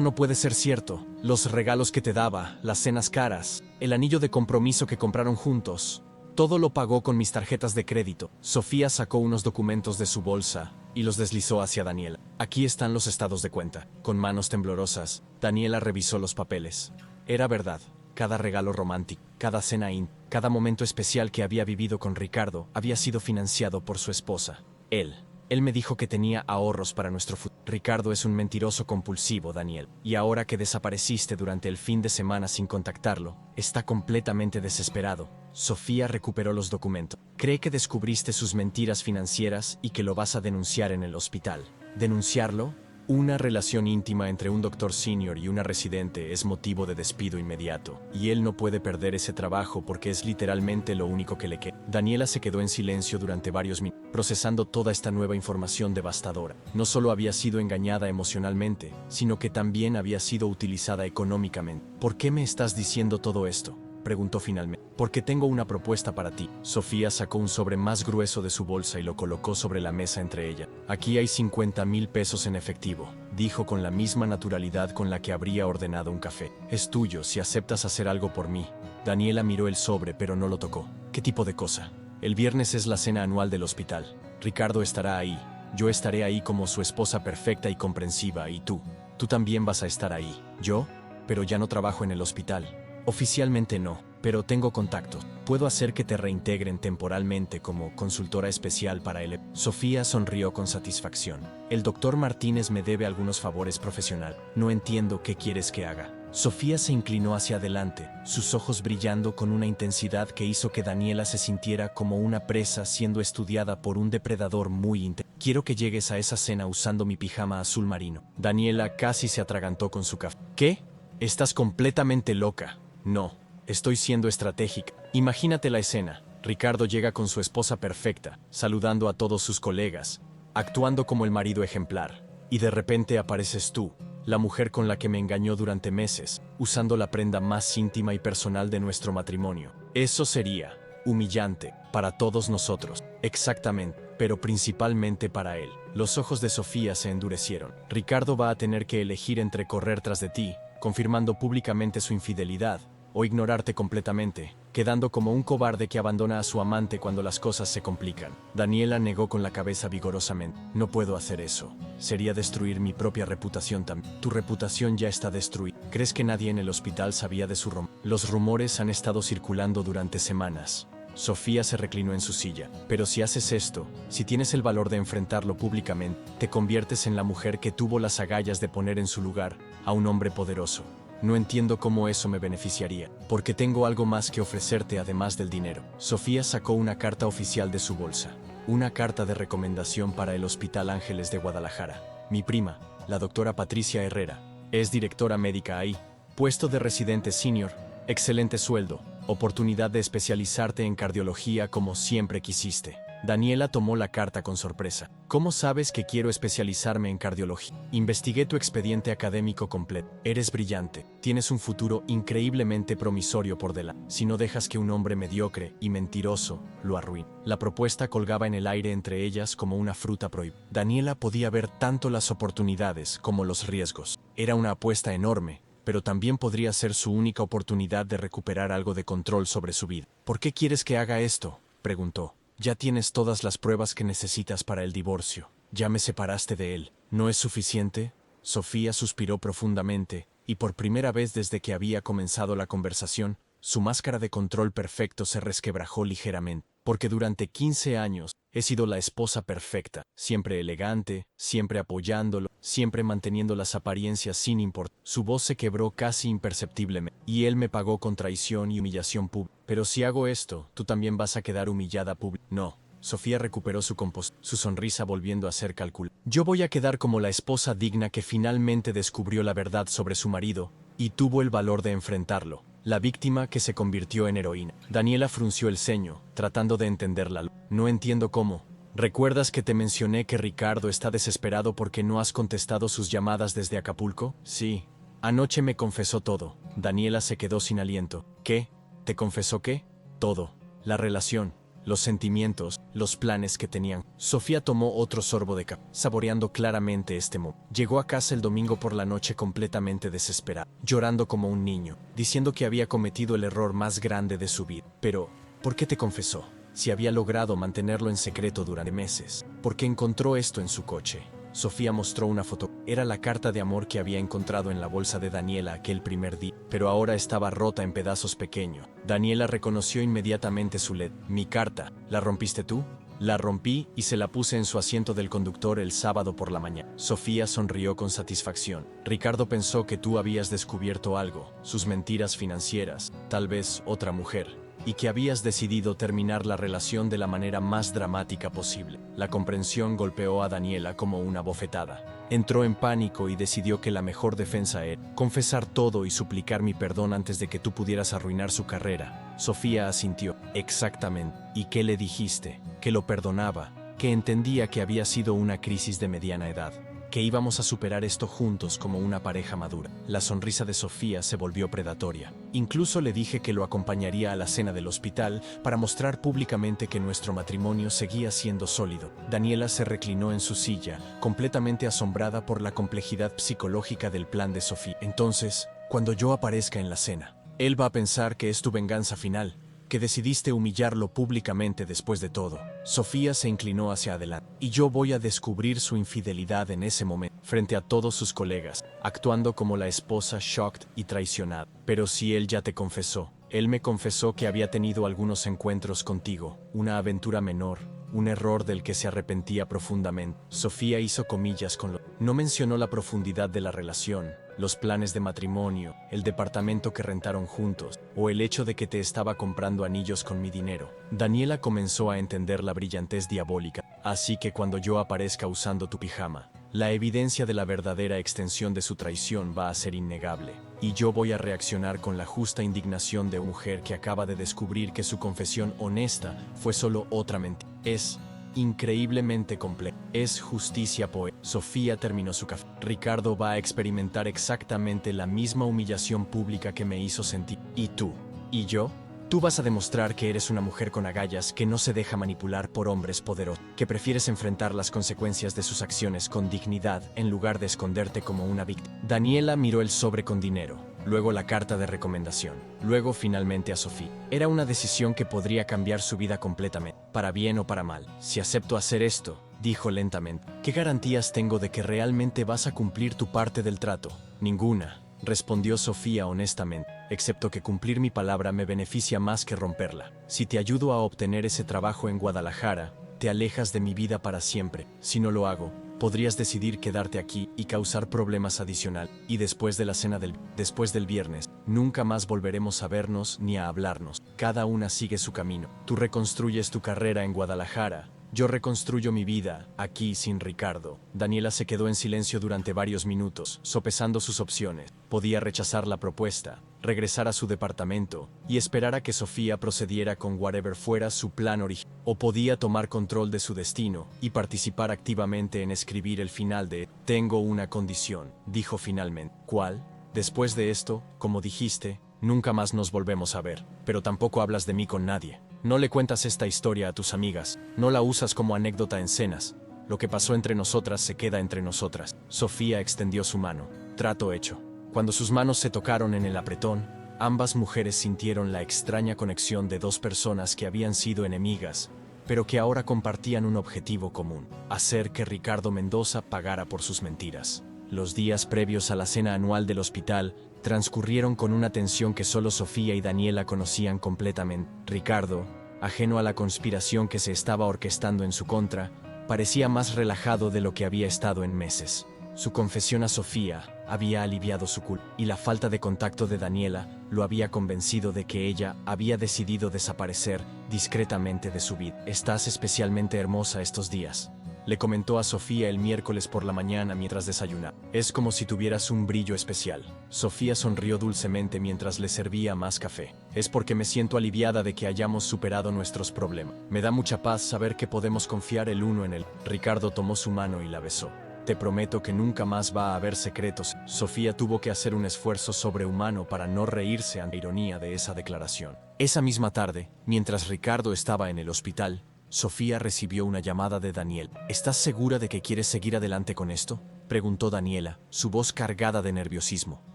no puede ser cierto. Los regalos que te daba, las cenas caras, el anillo de compromiso que compraron juntos, todo lo pagó con mis tarjetas de crédito. Sofía sacó unos documentos de su bolsa y los deslizó hacia Daniela. Aquí están los estados de cuenta. Con manos temblorosas, Daniela revisó los papeles. Era verdad. Cada regalo romántico, cada cena cada momento especial que había vivido con Ricardo había sido financiado por su esposa. Él me dijo que tenía ahorros para nuestro futuro. Ricardo es un mentiroso compulsivo, Daniel. Y ahora que desapareciste durante el fin de semana sin contactarlo, está completamente desesperado. Sofía recuperó los documentos. Cree que descubriste sus mentiras financieras y que lo vas a denunciar en el hospital. ¿Denunciarlo? Una relación íntima entre un doctor senior y una residente es motivo de despido inmediato, y él no puede perder ese trabajo porque es literalmente lo único que le queda. Daniela se quedó en silencio durante varios minutos, procesando toda esta nueva información devastadora. No solo había sido engañada emocionalmente, sino que también había sido utilizada económicamente. ¿Por qué me estás diciendo todo esto?, preguntó finalmente. Porque tengo una propuesta para ti. Sofía sacó un sobre más grueso de su bolsa y lo colocó sobre la mesa entre ella. Aquí hay 50,000 pesos en efectivo, dijo con la misma naturalidad con la que habría ordenado un café. Es tuyo si aceptas hacer algo por mí. Daniela miró el sobre pero no lo tocó. ¿Qué tipo de cosa? El viernes es la cena anual del hospital. Ricardo estará ahí. Yo estaré ahí como su esposa perfecta y comprensiva, y tú también vas a estar ahí. ¿Yo? Pero ya no trabajo en el hospital. Oficialmente no, pero tengo contactos. Puedo hacer que te reintegren temporalmente como consultora especial para él. Sofía sonrió con satisfacción. El doctor Martínez me debe algunos favores profesionales. No entiendo qué quieres que haga. Sofía se inclinó hacia adelante, sus ojos brillando con una intensidad que hizo que Daniela se sintiera como una presa siendo estudiada por un depredador muy intenso. Quiero que llegues a esa cena usando mi pijama azul marino. Daniela casi se atragantó con su café. ¿Qué? Estás completamente loca. No, estoy siendo estratégica. Imagínate la escena. Ricardo llega con su esposa perfecta, saludando a todos sus colegas, actuando como el marido ejemplar. Y de repente apareces tú, la mujer con la que me engañó durante meses, usando la prenda más íntima y personal de nuestro matrimonio. Eso sería humillante para todos nosotros, exactamente, pero principalmente para él. Los ojos de Sofía se endurecieron. Ricardo va a tener que elegir entre correr tras de ti, confirmando públicamente su infidelidad, o ignorarte completamente, quedando como un cobarde que abandona a su amante cuando las cosas se complican. Daniela negó con la cabeza vigorosamente. No puedo hacer eso. Sería destruir mi propia reputación también. Tu reputación ya está destruida. ¿Crees que nadie en el hospital sabía de su romance? Los rumores han estado circulando durante semanas. Sofía se reclinó en su silla. Pero si haces esto, si tienes el valor de enfrentarlo públicamente, te conviertes en la mujer que tuvo las agallas de poner en su lugar a un hombre poderoso. No entiendo cómo eso me beneficiaría, porque tengo algo más que ofrecerte además del dinero. Sofía sacó una carta oficial de su bolsa. Una carta de recomendación para el Hospital Ángeles de Guadalajara. Mi prima, la doctora Patricia Herrera, es directora médica ahí. Puesto de residente senior, excelente sueldo, oportunidad de especializarte en cardiología como siempre quisiste. Daniela tomó la carta con sorpresa. ¿Cómo sabes que quiero especializarme en cardiología? Investigué tu expediente académico completo. Eres brillante. Tienes un futuro increíblemente promisorio por delante. Si no dejas que un hombre mediocre y mentiroso lo arruine. La propuesta colgaba en el aire entre ellas como una fruta prohibida. Daniela podía ver tanto las oportunidades como los riesgos. Era una apuesta enorme, pero también podría ser su única oportunidad de recuperar algo de control sobre su vida. ¿Por qué quieres que haga esto?, preguntó. Ya tienes todas las pruebas que necesitas para el divorcio. Ya me separaste de él. ¿No es suficiente? Sofía suspiró profundamente, y por primera vez desde que había comenzado la conversación, su máscara de control perfecto se resquebrajó ligeramente. Porque durante 15 años he sido la esposa perfecta, siempre elegante, siempre apoyándolo, siempre manteniendo las apariencias sin importar. Su voz se quebró casi imperceptiblemente, y él me pagó con traición y humillación pública. Pero si hago esto, tú también vas a quedar humillada pública. No. Sofía recuperó su compostura, su sonrisa volviendo a ser calculada. Yo voy a quedar como la esposa digna que finalmente descubrió la verdad sobre su marido, y tuvo el valor de enfrentarlo. La víctima que se convirtió en heroína. Daniela frunció el ceño, tratando de entenderla. No entiendo cómo. ¿Recuerdas que te mencioné que Ricardo está desesperado porque no has contestado sus llamadas desde Acapulco? Sí. Anoche me confesó todo. Daniela se quedó sin aliento. ¿Qué? ¿Te confesó qué? Todo. La relación, los sentimientos, los planes que tenían. Sofía tomó otro sorbo de café, saboreando claramente este momento. Llegó a casa el domingo por la noche completamente desesperada, llorando como un niño, diciendo que había cometido el error más grande de su vida. Pero, ¿por qué te confesó? Si había logrado mantenerlo en secreto durante meses. ¿Por qué encontró esto en su coche? Sofía mostró una foto. Era la carta de amor que había encontrado en la bolsa de Daniela aquel primer día, pero ahora estaba rota en pedazos pequeños. Daniela reconoció inmediatamente su letra. Mi carta. ¿La rompiste tú? La rompí y se la puse en su asiento del conductor el sábado por la mañana. Sofía sonrió con satisfacción. Ricardo pensó que tú habías descubierto algo, sus mentiras financieras, tal vez otra mujer, y que habías decidido terminar la relación de la manera más dramática posible. La comprensión golpeó a Daniela como una bofetada. Entró en pánico y decidió que la mejor defensa era confesar todo y suplicar mi perdón antes de que tú pudieras arruinar su carrera. Sofía asintió. Exactamente. ¿Y qué le dijiste? Que lo perdonaba, que entendía que había sido una crisis de mediana edad, que íbamos a superar esto juntos como una pareja madura. La sonrisa de Sofía se volvió predatoria. Incluso le dije que lo acompañaría a la cena del hospital para mostrar públicamente que nuestro matrimonio seguía siendo sólido. Daniela se reclinó en su silla, completamente asombrada por la complejidad psicológica del plan de Sofía. Entonces, cuando yo aparezca en la cena, él va a pensar que es tu venganza final, que decidiste humillarlo públicamente después de todo. Sofía se inclinó hacia adelante. Y yo voy a descubrir su infidelidad en ese momento, frente a todos sus colegas, actuando como la esposa shocked y traicionada. Pero si él ya te confesó, él me confesó que había tenido algunos encuentros contigo, una aventura menor, un error del que se arrepentía profundamente. Sofía hizo comillas con lo... No mencionó la profundidad de la relación, los planes de matrimonio, el departamento que rentaron juntos, o el hecho de que te estaba comprando anillos con mi dinero. Daniela comenzó a entender la brillantez diabólica. Así que cuando yo aparezca usando tu pijama, la evidencia de la verdadera extensión de su traición va a ser innegable. y yo voy a reaccionar con la justa indignación de una mujer que acaba de descubrir que su confesión honesta fue solo otra mentira. Es increíblemente complejo. Es justicia poética. Sofía terminó su café. Ricardo va a experimentar exactamente la misma humillación pública que me hizo sentir. ¿Y tú? ¿Y yo? Tú vas a demostrar que eres una mujer con agallas que no se deja manipular por hombres poderosos, que prefieres enfrentar las consecuencias de sus acciones con dignidad en lugar de esconderte como una víctima. Daniela miró el sobre con dinero, luego la carta de recomendación, luego finalmente a Sofía. Era una decisión que podría cambiar su vida completamente, para bien o para mal. Si acepto hacer esto, dijo lentamente, ¿qué garantías tengo de que realmente vas a cumplir tu parte del trato? Ninguna, respondió Sofía honestamente, excepto que cumplir mi palabra me beneficia más que romperla. Si te ayudo a obtener ese trabajo en Guadalajara, te alejas de mi vida para siempre. Si no lo hago, podrías decidir quedarte aquí y causar problemas adicionales. Y después de la cena después del viernes, nunca más volveremos a vernos ni a hablarnos. Cada una sigue su camino. Tú reconstruyes tu carrera en Guadalajara. Yo reconstruyo mi vida, aquí sin Ricardo. Daniela se quedó en silencio durante varios minutos, sopesando sus opciones. Podía rechazar la propuesta, regresar a su departamento y esperar a que Sofía procediera con whatever fuera su plan original. O podía tomar control de su destino y participar activamente en escribir el final de Tengo una condición, dijo finalmente. ¿Cuál? Después de esto, como dijiste, nunca más nos volvemos a ver, pero tampoco hablas de mí con nadie. No le cuentas esta historia a tus amigas, no la usas como anécdota en cenas. Lo que pasó entre nosotras se queda entre nosotras. Sofía extendió su mano. Trato hecho. Cuando sus manos se tocaron en el apretón, ambas mujeres sintieron la extraña conexión de dos personas que habían sido enemigas, pero que ahora compartían un objetivo común: hacer que Ricardo Mendoza pagara por sus mentiras. Los días previos a la cena anual del hospital transcurrieron con una tensión que solo Sofía y Daniela conocían completamente. Ricardo, ajeno a la conspiración que se estaba orquestando en su contra, parecía más relajado de lo que había estado en meses. Su confesión a Sofía había aliviado su culpa, y la falta de contacto de Daniela lo había convencido de que ella había decidido desaparecer discretamente de su vida. Estás especialmente hermosa estos días, le comentó a Sofía el miércoles por la mañana mientras desayunaba. Es como si tuvieras un brillo especial. Sofía sonrió dulcemente mientras le servía más café. Es porque me siento aliviada de que hayamos superado nuestros problemas. Me da mucha paz saber que podemos confiar el uno en el otro. Ricardo tomó su mano y la besó. Te prometo que nunca más va a haber secretos. Sofía tuvo que hacer un esfuerzo sobrehumano para no reírse ante la ironía de esa declaración. Esa misma tarde, mientras Ricardo estaba en el hospital, Sofía recibió una llamada de Daniel. ¿Estás segura de que quieres seguir adelante con esto?, preguntó Daniela, su voz cargada de nerviosismo.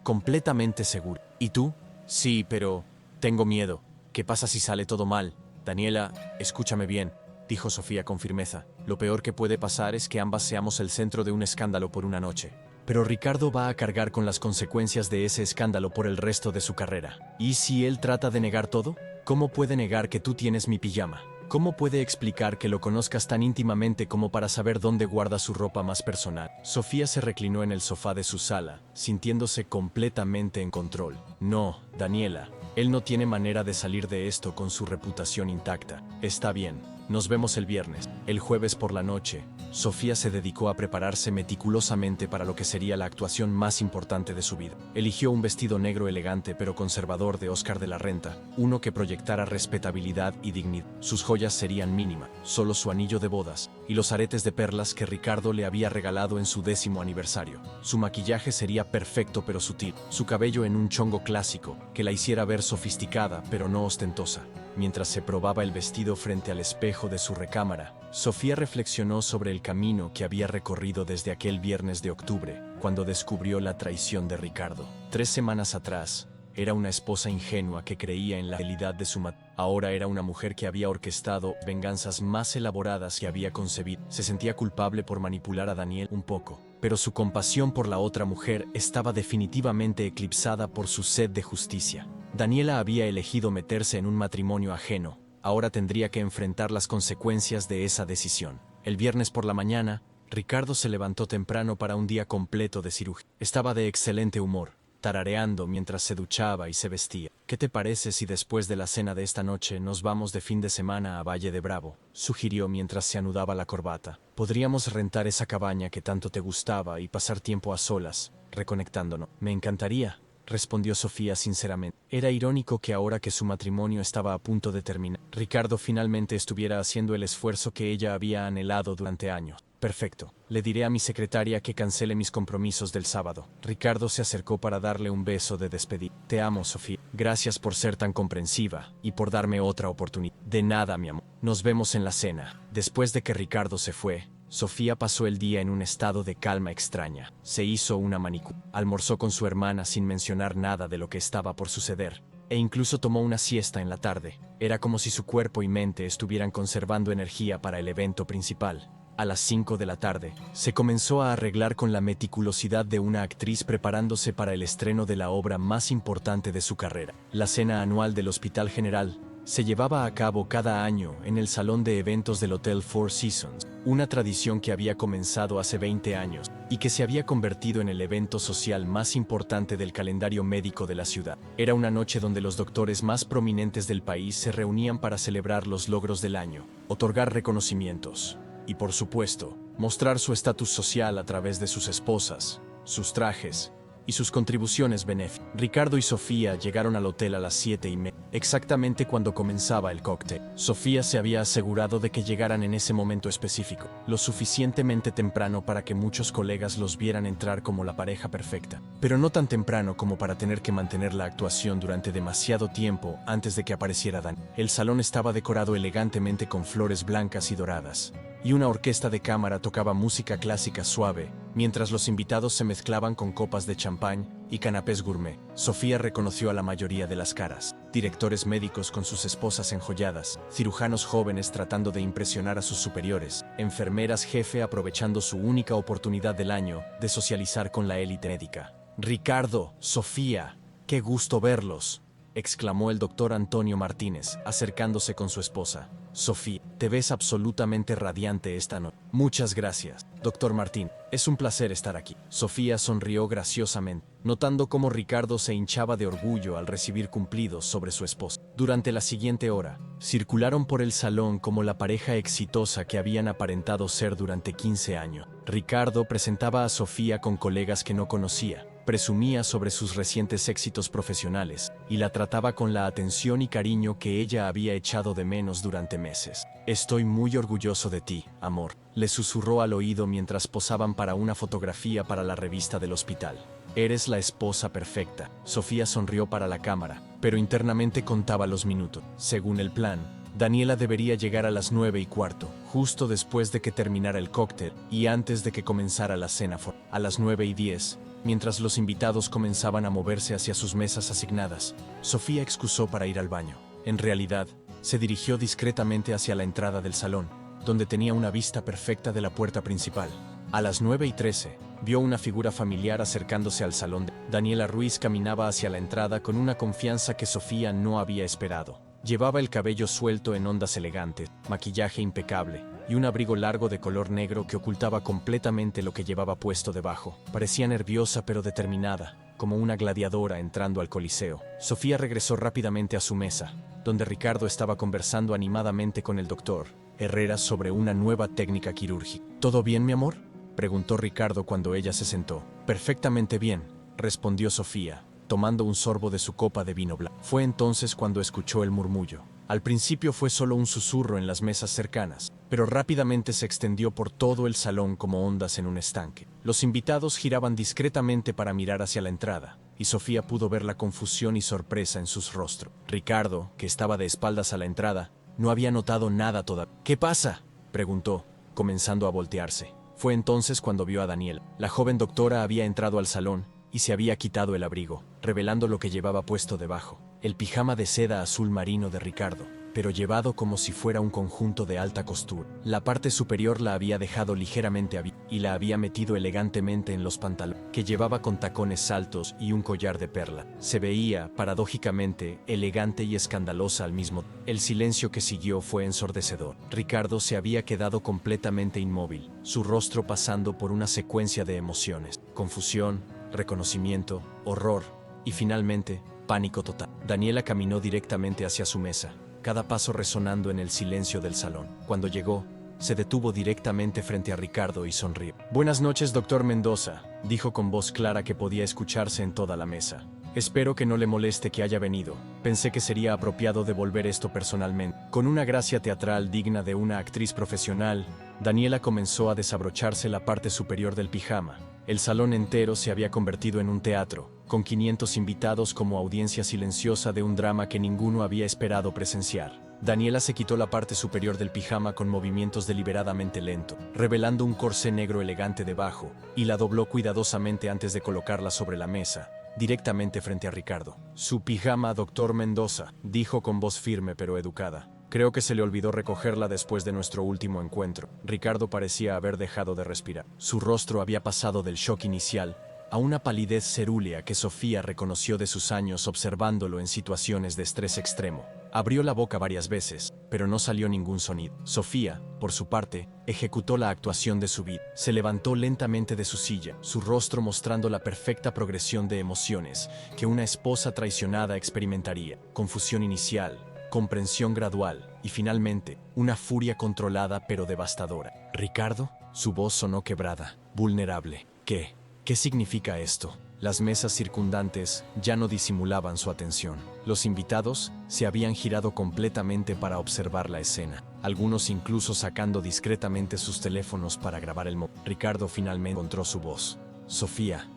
Completamente segura. ¿Y tú? Sí, pero tengo miedo. ¿Qué pasa si sale todo mal? Daniela, escúchame bien, dijo Sofía con firmeza. Lo peor que puede pasar es que ambas seamos el centro de un escándalo por una noche. Pero Ricardo va a cargar con las consecuencias de ese escándalo por el resto de su carrera. ¿Y si él trata de negar todo? ¿Cómo puede negar que tú tienes mi pijama? ¿Cómo puede explicar que lo conozcas tan íntimamente como para saber dónde guarda su ropa más personal? Sofía se reclinó en el sofá de su sala, sintiéndose completamente en control. No, Daniela, él no tiene manera de salir de esto con su reputación intacta. Está bien, nos vemos el viernes. El jueves por la noche, Sofía se dedicó a prepararse meticulosamente para lo que sería la actuación más importante de su vida. Eligió un vestido negro elegante pero conservador de Oscar de la Renta, uno que proyectara respetabilidad y dignidad. Sus joyas serían mínimas, solo su anillo de bodas y los aretes de perlas que Ricardo le había regalado en su 10º aniversario. Su maquillaje sería perfecto pero sutil, su cabello en un chongo clásico que la hiciera ver sofisticada pero no ostentosa. Mientras se probaba el vestido frente al espejo de su recámara, Sofía reflexionó sobre el camino que había recorrido desde aquel viernes de octubre, cuando descubrió la traición de Ricardo. 3 semanas atrás, era una esposa ingenua que creía en la fidelidad de su matrimonio. Ahora era una mujer que había orquestado venganzas más elaboradas que había concebido. Se sentía culpable por manipular a Daniel un poco, pero su compasión por la otra mujer estaba definitivamente eclipsada por su sed de justicia. Daniela había elegido meterse en un matrimonio ajeno. Ahora tendría que enfrentar las consecuencias de esa decisión. El viernes por la mañana, Ricardo se levantó temprano para un día completo de cirugía. Estaba de excelente humor, tarareando mientras se duchaba y se vestía. ¿Qué te parece si después de la cena de esta noche nos vamos de fin de semana a Valle de Bravo?, sugirió mientras se anudaba la corbata. Podríamos rentar esa cabaña que tanto te gustaba y pasar tiempo a solas, reconectándonos. Me encantaría, respondió Sofía sinceramente. Era irónico que ahora que su matrimonio estaba a punto de terminar, Ricardo finalmente estuviera haciendo el esfuerzo que ella había anhelado durante años. Perfecto. Le diré a mi secretaria que cancele mis compromisos del sábado. Ricardo se acercó para darle un beso de despedida. Te amo, Sofía. Gracias por ser tan comprensiva y por darme otra oportunidad. De nada, mi amor. Nos vemos en la cena. Después de que Ricardo se fue, Sofía pasó el día en un estado de calma extraña. Se hizo una manicura. Almorzó con su hermana sin mencionar nada de lo que estaba por suceder. E incluso tomó una siesta en la tarde. Era como si su cuerpo y mente estuvieran conservando energía para el evento principal. A las 5 de la tarde, se comenzó a arreglar con la meticulosidad de una actriz preparándose para el estreno de la obra más importante de su carrera. La cena anual del Hospital General se llevaba a cabo cada año en el salón de eventos del Hotel Four Seasons, una tradición que había comenzado hace 20 años y que se había convertido en el evento social más importante del calendario médico de la ciudad. Era una noche donde los doctores más prominentes del país se reunían para celebrar los logros del año, otorgar reconocimientos y, por supuesto, mostrar su estatus social a través de sus esposas, sus trajes y sus contribuciones benéficas. Ricardo y Sofía llegaron al hotel a las 7:30, exactamente cuando comenzaba el cóctel. Sofía se había asegurado de que llegaran en ese momento específico, lo suficientemente temprano para que muchos colegas los vieran entrar como la pareja perfecta, pero no tan temprano como para tener que mantener la actuación durante demasiado tiempo antes de que apareciera Dan. El salón estaba decorado elegantemente con flores blancas y doradas, y una orquesta de cámara tocaba música clásica suave, mientras los invitados se mezclaban con copas de champán y canapés gourmet. Sofía reconoció a la mayoría de las caras: directores médicos con sus esposas enjolladas, cirujanos jóvenes tratando de impresionar a sus superiores, enfermeras jefe aprovechando su única oportunidad del año de socializar con la élite médica. Ricardo, Sofía, qué gusto verlos, exclamó el doctor Antonio Martínez, acercándose con su esposa. Sofía, te ves absolutamente radiante esta noche. Muchas gracias, doctor Martín. Es un placer estar aquí. Sofía sonrió graciosamente, notando cómo Ricardo se hinchaba de orgullo al recibir cumplidos sobre su esposa. Durante la siguiente hora, circularon por el salón como la pareja exitosa que habían aparentado ser durante 15 años. Ricardo presentaba a Sofía con colegas que no conocía, presumía sobre sus recientes éxitos profesionales y la trataba con la atención y cariño que ella había echado de menos durante meses. Estoy muy orgulloso de ti, amor, le susurró al oído mientras posaban para una fotografía para la revista del hospital. Eres la esposa perfecta. Sofía sonrió para la cámara, pero internamente contaba los minutos. Según el plan, Daniela debería llegar a las 9:15, justo después de que terminara el cóctel y antes de que comenzara la cena. A las 9:10, mientras los invitados comenzaban a moverse hacia sus mesas asignadas, Sofía excusó para ir al baño. En realidad, se dirigió discretamente hacia la entrada del salón, donde tenía una vista perfecta de la puerta principal. A las 9:13, vio una figura familiar acercándose al salón. Daniela Ruiz caminaba hacia la entrada con una confianza que Sofía no había esperado. Llevaba el cabello suelto en ondas elegantes, maquillaje impecable y un abrigo largo de color negro que ocultaba completamente lo que llevaba puesto debajo. Parecía nerviosa pero determinada, como una gladiadora entrando al Coliseo. Sofía regresó rápidamente a su mesa, donde Ricardo estaba conversando animadamente con el doctor Herrera sobre una nueva técnica quirúrgica. ¿Todo bien, mi amor?, preguntó Ricardo cuando ella se sentó. Perfectamente bien, respondió Sofía, tomando un sorbo de su copa de vino blanco. Fue entonces cuando escuchó el murmullo. Al principio fue solo un susurro en las mesas cercanas, pero rápidamente se extendió por todo el salón como ondas en un estanque. Los invitados giraban discretamente para mirar hacia la entrada, y Sofía pudo ver la confusión y sorpresa en sus rostros. Ricardo, que estaba de espaldas a la entrada, no había notado nada todavía. ¿Qué pasa?, preguntó, comenzando a voltearse. Fue entonces cuando vio a Daniela. La joven doctora había entrado al salón y se había quitado el abrigo, revelando lo que llevaba puesto debajo: el pijama de seda azul marino de Ricardo, pero llevado como si fuera un conjunto de alta costura. La parte superior la había dejado ligeramente abierta y la había metido elegantemente en los pantalones, que llevaba con tacones altos y un collar de perla. Se veía, paradójicamente, elegante y escandalosa al mismo tiempo. El silencio que siguió fue ensordecedor. Ricardo se había quedado completamente inmóvil, su rostro pasando por una secuencia de emociones: confusión, reconocimiento, horror y finalmente, pánico total. Daniela caminó directamente hacia su mesa, cada paso resonando en el silencio del salón. Cuando llegó, se detuvo directamente frente a Ricardo y sonrió. «Buenas noches, doctor Mendoza», dijo con voz clara que podía escucharse en toda la mesa. Espero que no le moleste que haya venido. Pensé que sería apropiado devolver esto personalmente. Con una gracia teatral digna de una actriz profesional, Daniela comenzó a desabrocharse la parte superior del pijama. El salón entero se había convertido en un teatro, con 500 invitados como audiencia silenciosa de un drama que ninguno había esperado presenciar. Daniela se quitó la parte superior del pijama con movimientos deliberadamente lentos, revelando un corsé negro elegante debajo, y la dobló cuidadosamente antes de colocarla sobre la mesa, directamente frente a Ricardo. Su pijama, doctor Mendoza, dijo con voz firme pero educada. Creo que se le olvidó recogerla después de nuestro último encuentro. Ricardo parecía haber dejado de respirar. Su rostro había pasado del shock inicial a una palidez cerúlea que Sofía reconoció de sus años observándolo en situaciones de estrés extremo. Abrió la boca varias veces, pero no salió ningún sonido. Sofía, por su parte, ejecutó la actuación de su vida. Se levantó lentamente de su silla, su rostro mostrando la perfecta progresión de emociones que una esposa traicionada experimentaría. Confusión inicial, comprensión gradual y finalmente, una furia controlada pero devastadora. ¿Ricardo? Su voz sonó quebrada, vulnerable. ¿Qué significa esto? Las mesas circundantes ya no disimulaban su atención. Los invitados se habían girado completamente para observar la escena, algunos incluso sacando discretamente sus teléfonos para grabar el momento. Ricardo finalmente encontró su voz. Sofía,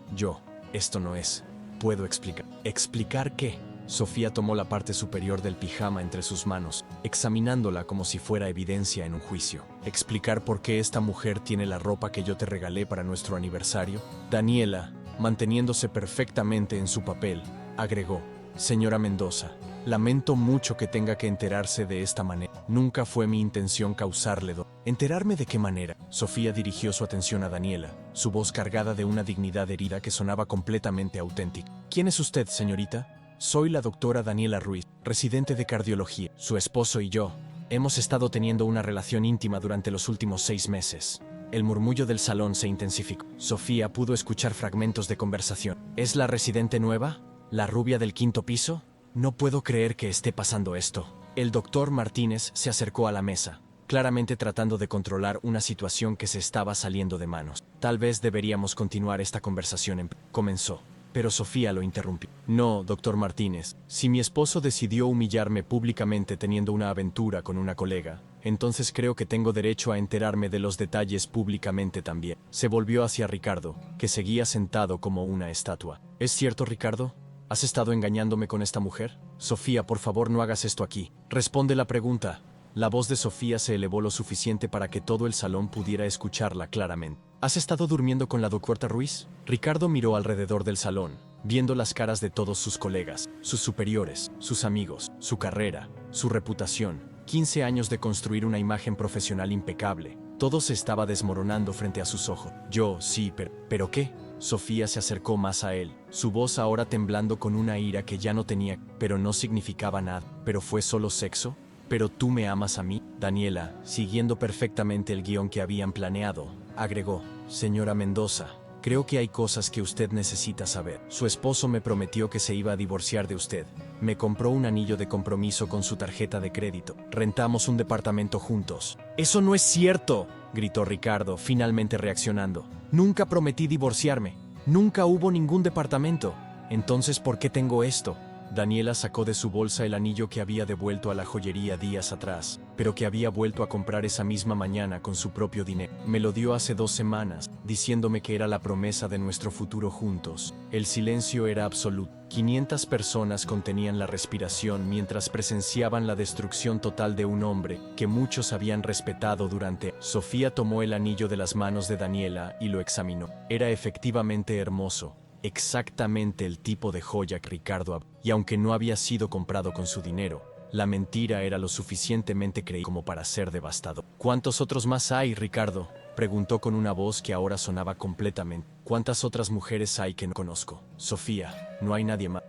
esto no es. ¿Puedo explicar? ¿Explicar qué? Sofía tomó la parte superior del pijama entre sus manos, examinándola como si fuera evidencia en un juicio. ¿Explicar por qué esta mujer tiene la ropa que yo te regalé para nuestro aniversario? Daniela, manteniéndose perfectamente en su papel, agregó: Señora Mendoza, lamento mucho que tenga que enterarse de esta manera. Nunca fue mi intención causarle dolor. ¿Enterarme de qué manera? Sofía dirigió su atención a Daniela, su voz cargada de una dignidad herida que sonaba completamente auténtica. ¿Quién es usted, señorita? Soy la doctora Daniela Ruiz, residente de cardiología. Su esposo y yo hemos estado teniendo una relación íntima durante los últimos 6 meses. El murmullo del salón se intensificó. Sofía pudo escuchar fragmentos de conversación. ¿Es la residente nueva? ¿La rubia del 5º piso? No puedo creer que esté pasando esto. El doctor Martínez se acercó a la mesa, claramente tratando de controlar una situación que se estaba saliendo de manos. Tal vez deberíamos continuar esta conversación. Comenzó. Pero Sofía lo interrumpió. No, doctor Martínez. Si mi esposo decidió humillarme públicamente teniendo una aventura con una colega, entonces creo que tengo derecho a enterarme de los detalles públicamente también. Se volvió hacia Ricardo, que seguía sentado como una estatua. ¿Es cierto, Ricardo? ¿Has estado engañándome con esta mujer? Sofía, por favor, no hagas esto aquí. Responde la pregunta. La voz de Sofía se elevó lo suficiente para que todo el salón pudiera escucharla claramente. ¿Has estado durmiendo con la doctora Ruiz? Ricardo miró alrededor del salón, viendo las caras de todos sus colegas, sus superiores, sus amigos, su carrera, su reputación. 15 años de construir una imagen profesional impecable. Todo se estaba desmoronando frente a sus ojos. Sí, ¿pero qué? Sofía se acercó más a él, su voz ahora temblando con una ira que ya no tenía, pero no significaba nada. ¿Pero fue solo sexo? ¿Pero tú me amas a mí? Daniela, siguiendo perfectamente el guión que habían planeado, agregó: Señora Mendoza, creo que hay cosas que usted necesita saber. Su esposo me prometió que se iba a divorciar de usted. Me compró un anillo de compromiso con su tarjeta de crédito. Rentamos un departamento juntos. ¡Eso no es cierto!, gritó Ricardo, finalmente reaccionando. Nunca prometí divorciarme. Nunca hubo ningún departamento. Entonces, ¿por qué tengo esto? Daniela sacó de su bolsa el anillo que había devuelto a la joyería días atrás, pero que había vuelto a comprar esa misma mañana con su propio dinero. Me lo dio hace 2 semanas, diciéndome que era la promesa de nuestro futuro juntos. El silencio era absoluto. 500 personas contenían la respiración mientras presenciaban la destrucción total de un hombre que muchos habían respetado durante. Sofía tomó el anillo de las manos de Daniela y lo examinó. Era efectivamente hermoso. Exactamente el tipo de joya que Ricardo había. Y aunque no había sido comprado con su dinero, la mentira era lo suficientemente creíble como para ser devastador. ¿Cuántos otros más hay, Ricardo?, preguntó con una voz que ahora sonaba completamente. ¿Cuántas otras mujeres hay que no conozco? Sofía, no hay nadie más.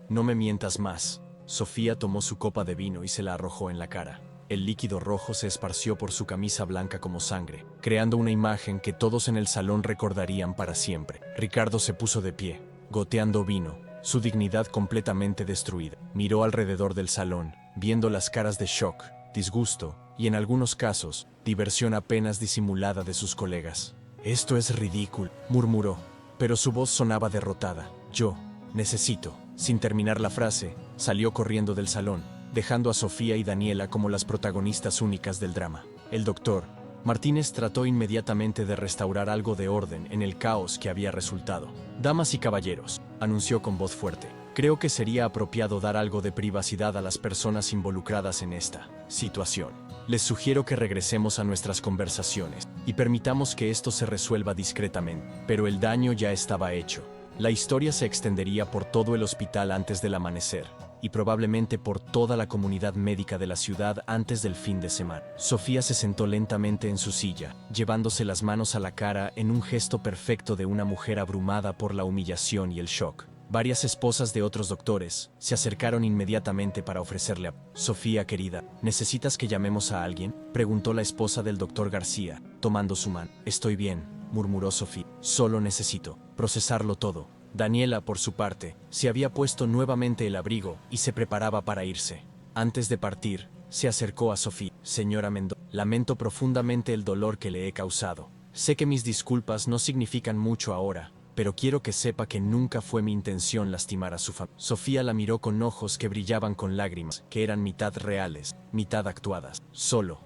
No me mientas más. Sofía tomó su copa de vino y se la arrojó en la cara. El líquido rojo se esparció por su camisa blanca como sangre, creando una imagen que todos en el salón recordarían para siempre. Ricardo se puso de pie, goteando vino, su dignidad completamente destruida. Miró alrededor del salón, viendo las caras de shock, disgusto y, en algunos casos, diversión apenas disimulada de sus colegas. «Esto es ridículo», murmuró, pero su voz sonaba derrotada. necesito. Sin terminar la frase, salió corriendo del salón, dejando a Sofía y Daniela como las protagonistas únicas del drama. El doctor Martínez trató inmediatamente de restaurar algo de orden en el caos que había resultado. Damas y caballeros, anunció con voz fuerte, creo que sería apropiado dar algo de privacidad a las personas involucradas en esta situación. Les sugiero que regresemos a nuestras conversaciones y permitamos que esto se resuelva discretamente. Pero el daño ya estaba hecho. La historia se extendería por todo el hospital antes del amanecer, y probablemente por toda la comunidad médica de la ciudad antes del fin de semana. Sofía se sentó lentamente en su silla, llevándose las manos a la cara en un gesto perfecto de una mujer abrumada por la humillación y el shock. Varias esposas de otros doctores se acercaron inmediatamente para ofrecerle a Sofía, querida, ¿necesitas que llamemos a alguien?, preguntó la esposa del doctor García, tomando su mano. Estoy bien, murmuró Sofía, solo necesito procesarlo todo. Daniela, por su parte, se había puesto nuevamente el abrigo y se preparaba para irse. Antes de partir, se acercó a Sofía. Señora Mendoza, lamento profundamente el dolor que le he causado. Sé que mis disculpas no significan mucho ahora, pero quiero que sepa que nunca fue mi intención lastimar a su familia. Sofía la miró con ojos que brillaban con lágrimas, que eran mitad reales, mitad actuadas. Solo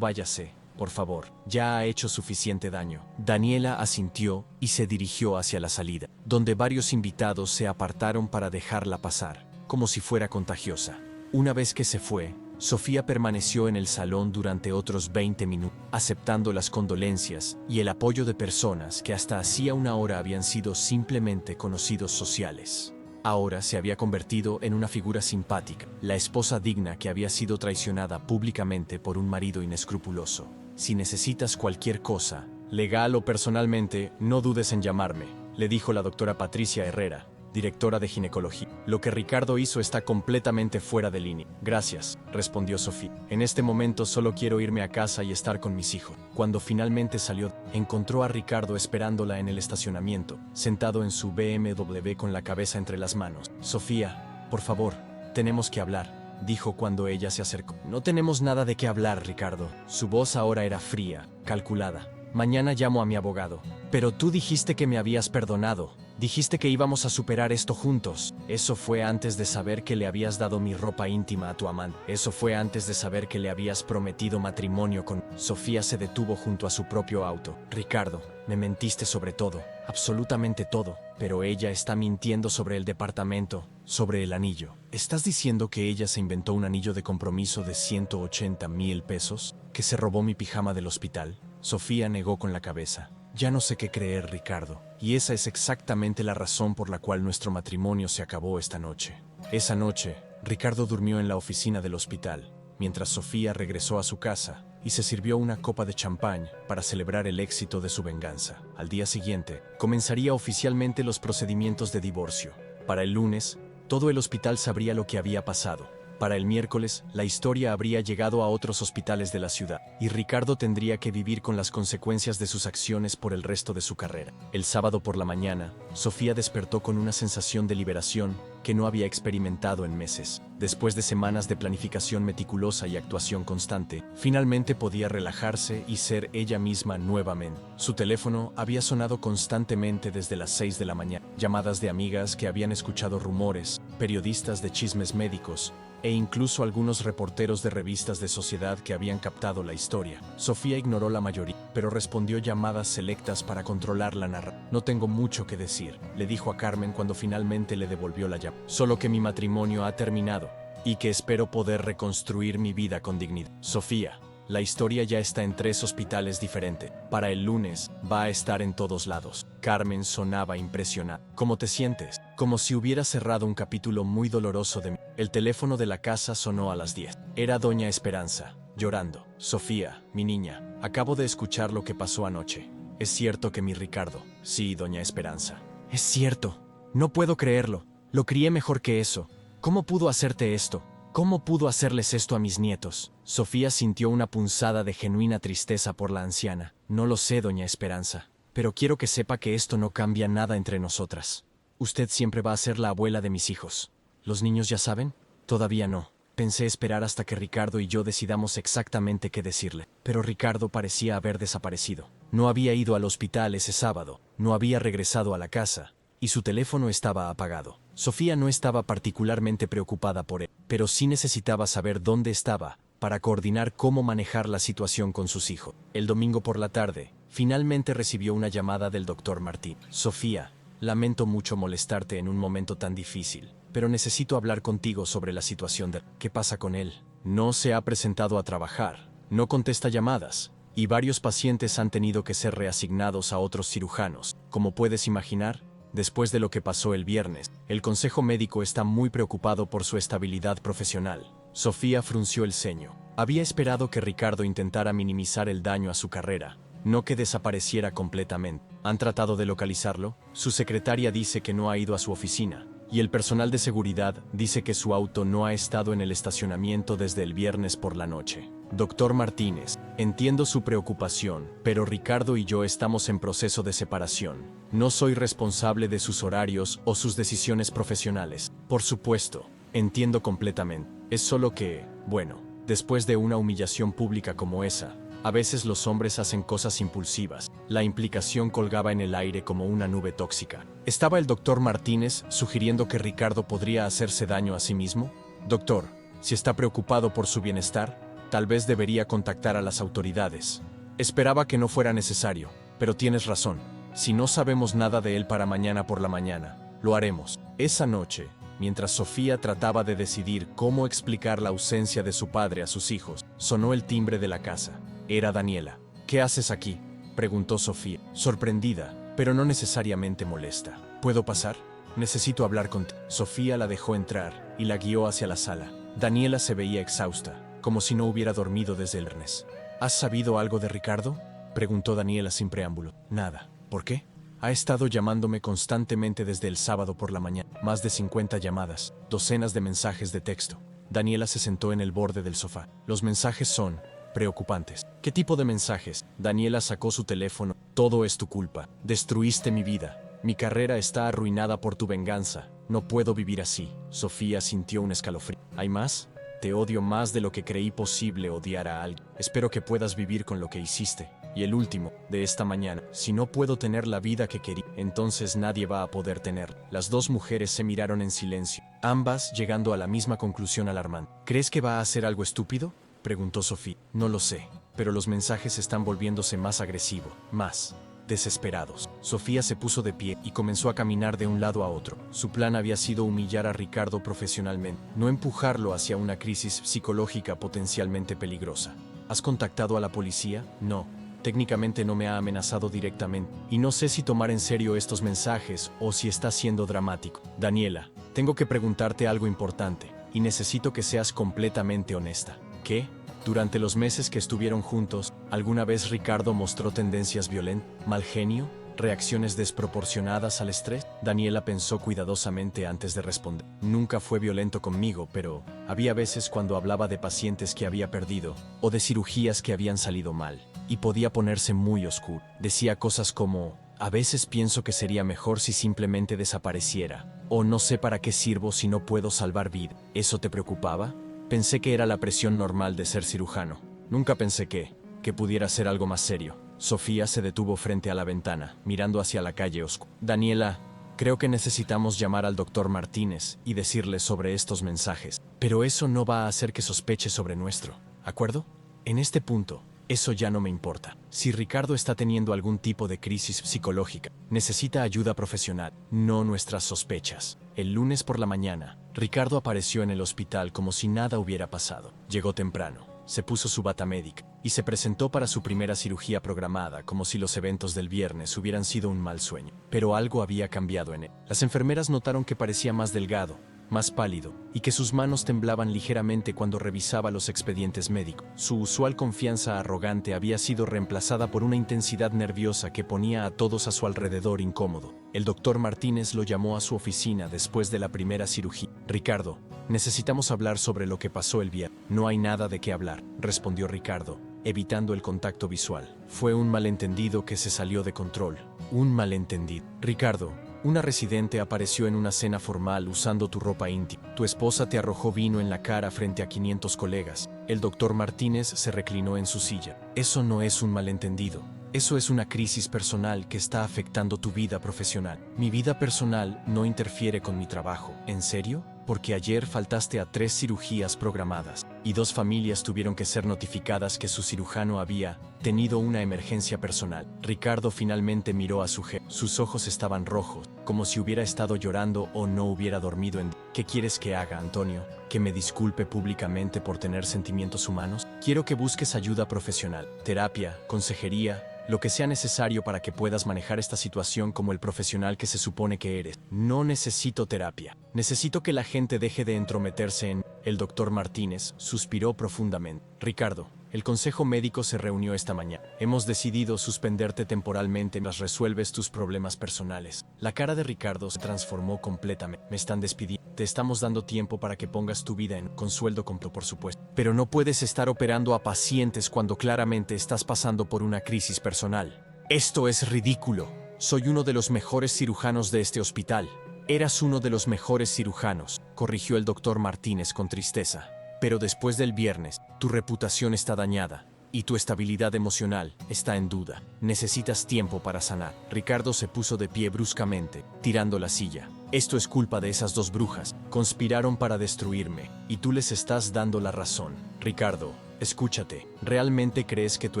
váyase. Por favor, ya ha hecho suficiente daño. Daniela asintió y se dirigió hacia la salida, donde varios invitados se apartaron para dejarla pasar, como si fuera contagiosa. Una vez que se fue, Sofía permaneció en el salón durante otros 20 minutos, aceptando las condolencias y el apoyo de personas que hasta hacía una hora habían sido simplemente conocidos sociales. Ahora se había convertido en una figura simpática, la esposa digna que había sido traicionada públicamente por un marido inescrupuloso. Si necesitas cualquier cosa, legal o personalmente, no dudes en llamarme, le dijo la doctora Patricia Herrera, directora de ginecología. Lo que Ricardo hizo está completamente fuera de línea. Gracias, respondió Sofía. En este momento solo quiero irme a casa y estar con mis hijos. Cuando finalmente salió, encontró a Ricardo esperándola en el estacionamiento, sentado en su BMW con la cabeza entre las manos. Sofía, por favor, tenemos que hablar, dijo cuando ella se acercó. No tenemos nada de qué hablar, Ricardo. Su voz ahora era fría, calculada. Mañana llamo a mi abogado. Pero tú dijiste que me habías perdonado. Dijiste que íbamos a superar esto juntos. Eso fue antes de saber que le habías dado mi ropa íntima a tu amante. Eso fue antes de saber que le habías prometido matrimonio con... Sofía se detuvo junto a su propio auto. Ricardo, me mentiste sobre todo, absolutamente todo. Pero ella está mintiendo sobre el departamento, sobre el anillo. ¿Estás diciendo que ella se inventó un anillo de compromiso de 180,000 pesos? ¿Que se robó mi pijama del hospital? Sofía negó con la cabeza. Ya no sé qué creer, Ricardo, y esa es exactamente la razón por la cual nuestro matrimonio se acabó esta noche. Esa noche, Ricardo durmió en la oficina del hospital, mientras Sofía regresó a su casa y se sirvió una copa de champán para celebrar el éxito de su venganza. Al día siguiente, comenzaría oficialmente los procedimientos de divorcio. Para el lunes, todo el hospital sabría lo que había pasado. Para el miércoles, la historia habría llegado a otros hospitales de la ciudad, y Ricardo tendría que vivir con las consecuencias de sus acciones por el resto de su carrera. El sábado por la mañana, Sofía despertó con una sensación de liberación que no había experimentado en meses. Después de semanas de planificación meticulosa y actuación constante, finalmente podía relajarse y ser ella misma nuevamente. Su teléfono había sonado constantemente desde las 6 de la mañana. Llamadas de amigas que habían escuchado rumores, periodistas de chismes médicos, e incluso algunos reporteros de revistas de sociedad que habían captado la historia. Sofía ignoró la mayoría, pero respondió llamadas selectas para controlar la narración. No tengo mucho que decir, le dijo a Carmen cuando finalmente le devolvió la llamada. Solo que mi matrimonio ha terminado, y que espero poder reconstruir mi vida con dignidad. Sofía, la historia ya está en 3 hospitales diferentes. Para el lunes, va a estar en todos lados. Carmen sonaba impresionada. ¿Cómo te sientes? Como si hubiera cerrado un capítulo muy doloroso de mí. El teléfono de la casa sonó a las 10. Era doña Esperanza, llorando. Sofía, mi niña, acabo de escuchar lo que pasó anoche. ¿Es cierto que mi Ricardo? Sí, doña Esperanza. Es cierto. No puedo creerlo. Lo crié mejor que eso. ¿Cómo pudo hacerte esto? ¿Cómo pudo hacerles esto a mis nietos? Sofía sintió una punzada de genuina tristeza por la anciana. No lo sé, doña Esperanza, pero quiero que sepa que esto no cambia nada entre nosotras. Usted siempre va a ser la abuela de mis hijos. ¿Los niños ya saben? Todavía no. Pensé esperar hasta que Ricardo y yo decidamos exactamente qué decirle. Pero Ricardo parecía haber desaparecido. No había ido al hospital ese sábado, no había regresado a la casa, y su teléfono estaba apagado. Sofía no estaba particularmente preocupada por él, pero sí necesitaba saber dónde estaba para coordinar cómo manejar la situación con sus hijos. El domingo por la tarde, finalmente recibió una llamada del doctor Martín. Sofía, lamento mucho molestarte en un momento tan difícil, pero necesito hablar contigo sobre la situación de... ¿Qué pasa con él? No se ha presentado a trabajar, no contesta llamadas, y varios pacientes han tenido que ser reasignados a otros cirujanos. Como puedes imaginar, después de lo que pasó el viernes, el consejo médico está muy preocupado por su estabilidad profesional. Sofía frunció el ceño. Había esperado que Ricardo intentara minimizar el daño a su carrera, no que desapareciera completamente. ¿Han tratado de localizarlo? Su secretaria dice que no ha ido a su oficina, y el personal de seguridad dice que su auto no ha estado en el estacionamiento desde el viernes por la noche. Doctor Martínez, entiendo su preocupación, pero Ricardo y yo estamos en proceso de separación. No soy responsable de sus horarios o sus decisiones profesionales. Por supuesto, entiendo completamente. Es solo que, bueno, después de una humillación pública como esa, a veces los hombres hacen cosas impulsivas. La implicación colgaba en el aire como una nube tóxica. ¿Estaba el doctor Martínez sugiriendo que Ricardo podría hacerse daño a sí mismo? Doctor, si está preocupado por su bienestar, tal vez debería contactar a las autoridades. Esperaba que no fuera necesario, pero tienes razón. Si no sabemos nada de él para mañana por la mañana, lo haremos. Esa noche, mientras Sofía trataba de decidir cómo explicar la ausencia de su padre a sus hijos, sonó el timbre de la casa. Era Daniela. ¿Qué haces aquí?, preguntó Sofía, sorprendida, pero no necesariamente molesta. ¿Puedo pasar? Necesito hablar contigo. Sofía la dejó entrar y la guió hacia la sala. Daniela se veía exhausta, como si no hubiera dormido desde el viernes. ¿Has sabido algo de Ricardo?, preguntó Daniela sin preámbulo. Nada. ¿Por qué? Ha estado llamándome constantemente desde el sábado por la mañana. Más de 50 llamadas, docenas de mensajes de texto. Daniela se sentó en el borde del sofá. Los mensajes son preocupantes. ¿Qué tipo de mensajes? Daniela sacó su teléfono. Todo es tu culpa. Destruiste mi vida. Mi carrera está arruinada por tu venganza. No puedo vivir así. Sofía sintió un escalofrío. ¿Hay más? Te odio más de lo que creí posible odiar a alguien. Espero que puedas vivir con lo que hiciste. Y el último, de esta mañana. Si no puedo tener la vida que quería, entonces nadie va a poder tener. Las dos mujeres se miraron en silencio, ambas llegando a la misma conclusión alarmante. ¿Crees que va a hacer algo estúpido?, preguntó Sofía. No lo sé, pero los mensajes están volviéndose más agresivos, más desesperados. Sofía se puso de pie y comenzó a caminar de un lado a otro. Su plan había sido humillar a Ricardo profesionalmente, no empujarlo hacia una crisis psicológica potencialmente peligrosa. ¿Has contactado a la policía? No. Técnicamente no me ha amenazado directamente, y no sé si tomar en serio estos mensajes o si está siendo dramático. Daniela, tengo que preguntarte algo importante, y necesito que seas completamente honesta. ¿Qué? Durante los meses que estuvieron juntos, ¿alguna vez Ricardo mostró tendencias violentas, mal genio, reacciones desproporcionadas al estrés? Daniela pensó cuidadosamente antes de responder. Nunca fue violento conmigo, pero había veces cuando hablaba de pacientes que había perdido, o de cirugías que habían salido mal, y podía ponerse muy oscuro. Decía cosas como: a veces pienso que sería mejor si simplemente desapareciera, o no sé para qué sirvo si no puedo salvar vida. ¿Eso te preocupaba? Pensé que era la presión normal de ser cirujano. Nunca pensé que pudiera ser algo más serio. Sofía se detuvo frente a la ventana, mirando hacia la calle oscura. Daniela, creo que necesitamos llamar al doctor Martínez y decirle sobre estos mensajes. Pero eso no va a hacer que sospeche sobre nuestro ¿acuerdo? En este punto, eso ya no me importa. Si Ricardo está teniendo algún tipo de crisis psicológica, necesita ayuda profesional, no nuestras sospechas. El lunes por la mañana, Ricardo apareció en el hospital como si nada hubiera pasado. Llegó temprano, se puso su bata médica y se presentó para su primera cirugía programada, como si los eventos del viernes hubieran sido un mal sueño. Pero algo había cambiado en él. Las enfermeras notaron que parecía más delgado, más pálido, y que sus manos temblaban ligeramente cuando revisaba los expedientes médicos. Su usual confianza arrogante había sido reemplazada por una intensidad nerviosa que ponía a todos a su alrededor incómodo. El doctor Martínez lo llamó a su oficina después de la primera cirugía. Ricardo, necesitamos hablar sobre lo que pasó el viernes. No hay nada de qué hablar, respondió Ricardo, evitando el contacto visual. Fue un malentendido que se salió de control. Un malentendido. Ricardo, una residente apareció en una cena formal usando tu ropa íntima. Tu esposa te arrojó vino en la cara frente a 500 colegas. El doctor Martínez se reclinó en su silla. Eso no es un malentendido. Eso es una crisis personal que está afectando tu vida profesional. Mi vida personal no interfiere con mi trabajo. ¿En serio? Porque ayer faltaste a 3 cirugías programadas y 2 familias tuvieron que ser notificadas que su cirujano había tenido una emergencia personal. Ricardo finalmente miró a su jefe. Sus ojos estaban rojos, como si hubiera estado llorando o no hubiera dormido en... ¿Qué quieres que haga, Antonio? ¿Que me disculpe públicamente por tener sentimientos humanos? Quiero que busques ayuda profesional, terapia, consejería, lo que sea necesario para que puedas manejar esta situación como el profesional que se supone que eres. No necesito terapia. Necesito que la gente deje de entrometerse en... El doctor Martínez suspiró profundamente. Ricardo, el consejo médico se reunió esta mañana. Hemos decidido suspenderte temporalmente mientras resuelves tus problemas personales. La cara de Ricardo se transformó completamente. Me están despidiendo. Te estamos dando tiempo para que pongas tu vida con sueldo completo, por supuesto. Pero no puedes estar operando a pacientes cuando claramente estás pasando por una crisis personal. Esto es ridículo. Soy uno de los mejores cirujanos de este hospital. Eras uno de los mejores cirujanos, corrigió el doctor Martínez con tristeza. Pero después del viernes, tu reputación está dañada y tu estabilidad emocional está en duda. Necesitas tiempo para sanar. Ricardo se puso de pie bruscamente, tirando la silla. Esto es culpa de esas 2 brujas. Conspiraron para destruirme y tú les estás dando la razón. Ricardo, escúchate. ¿Realmente crees que tu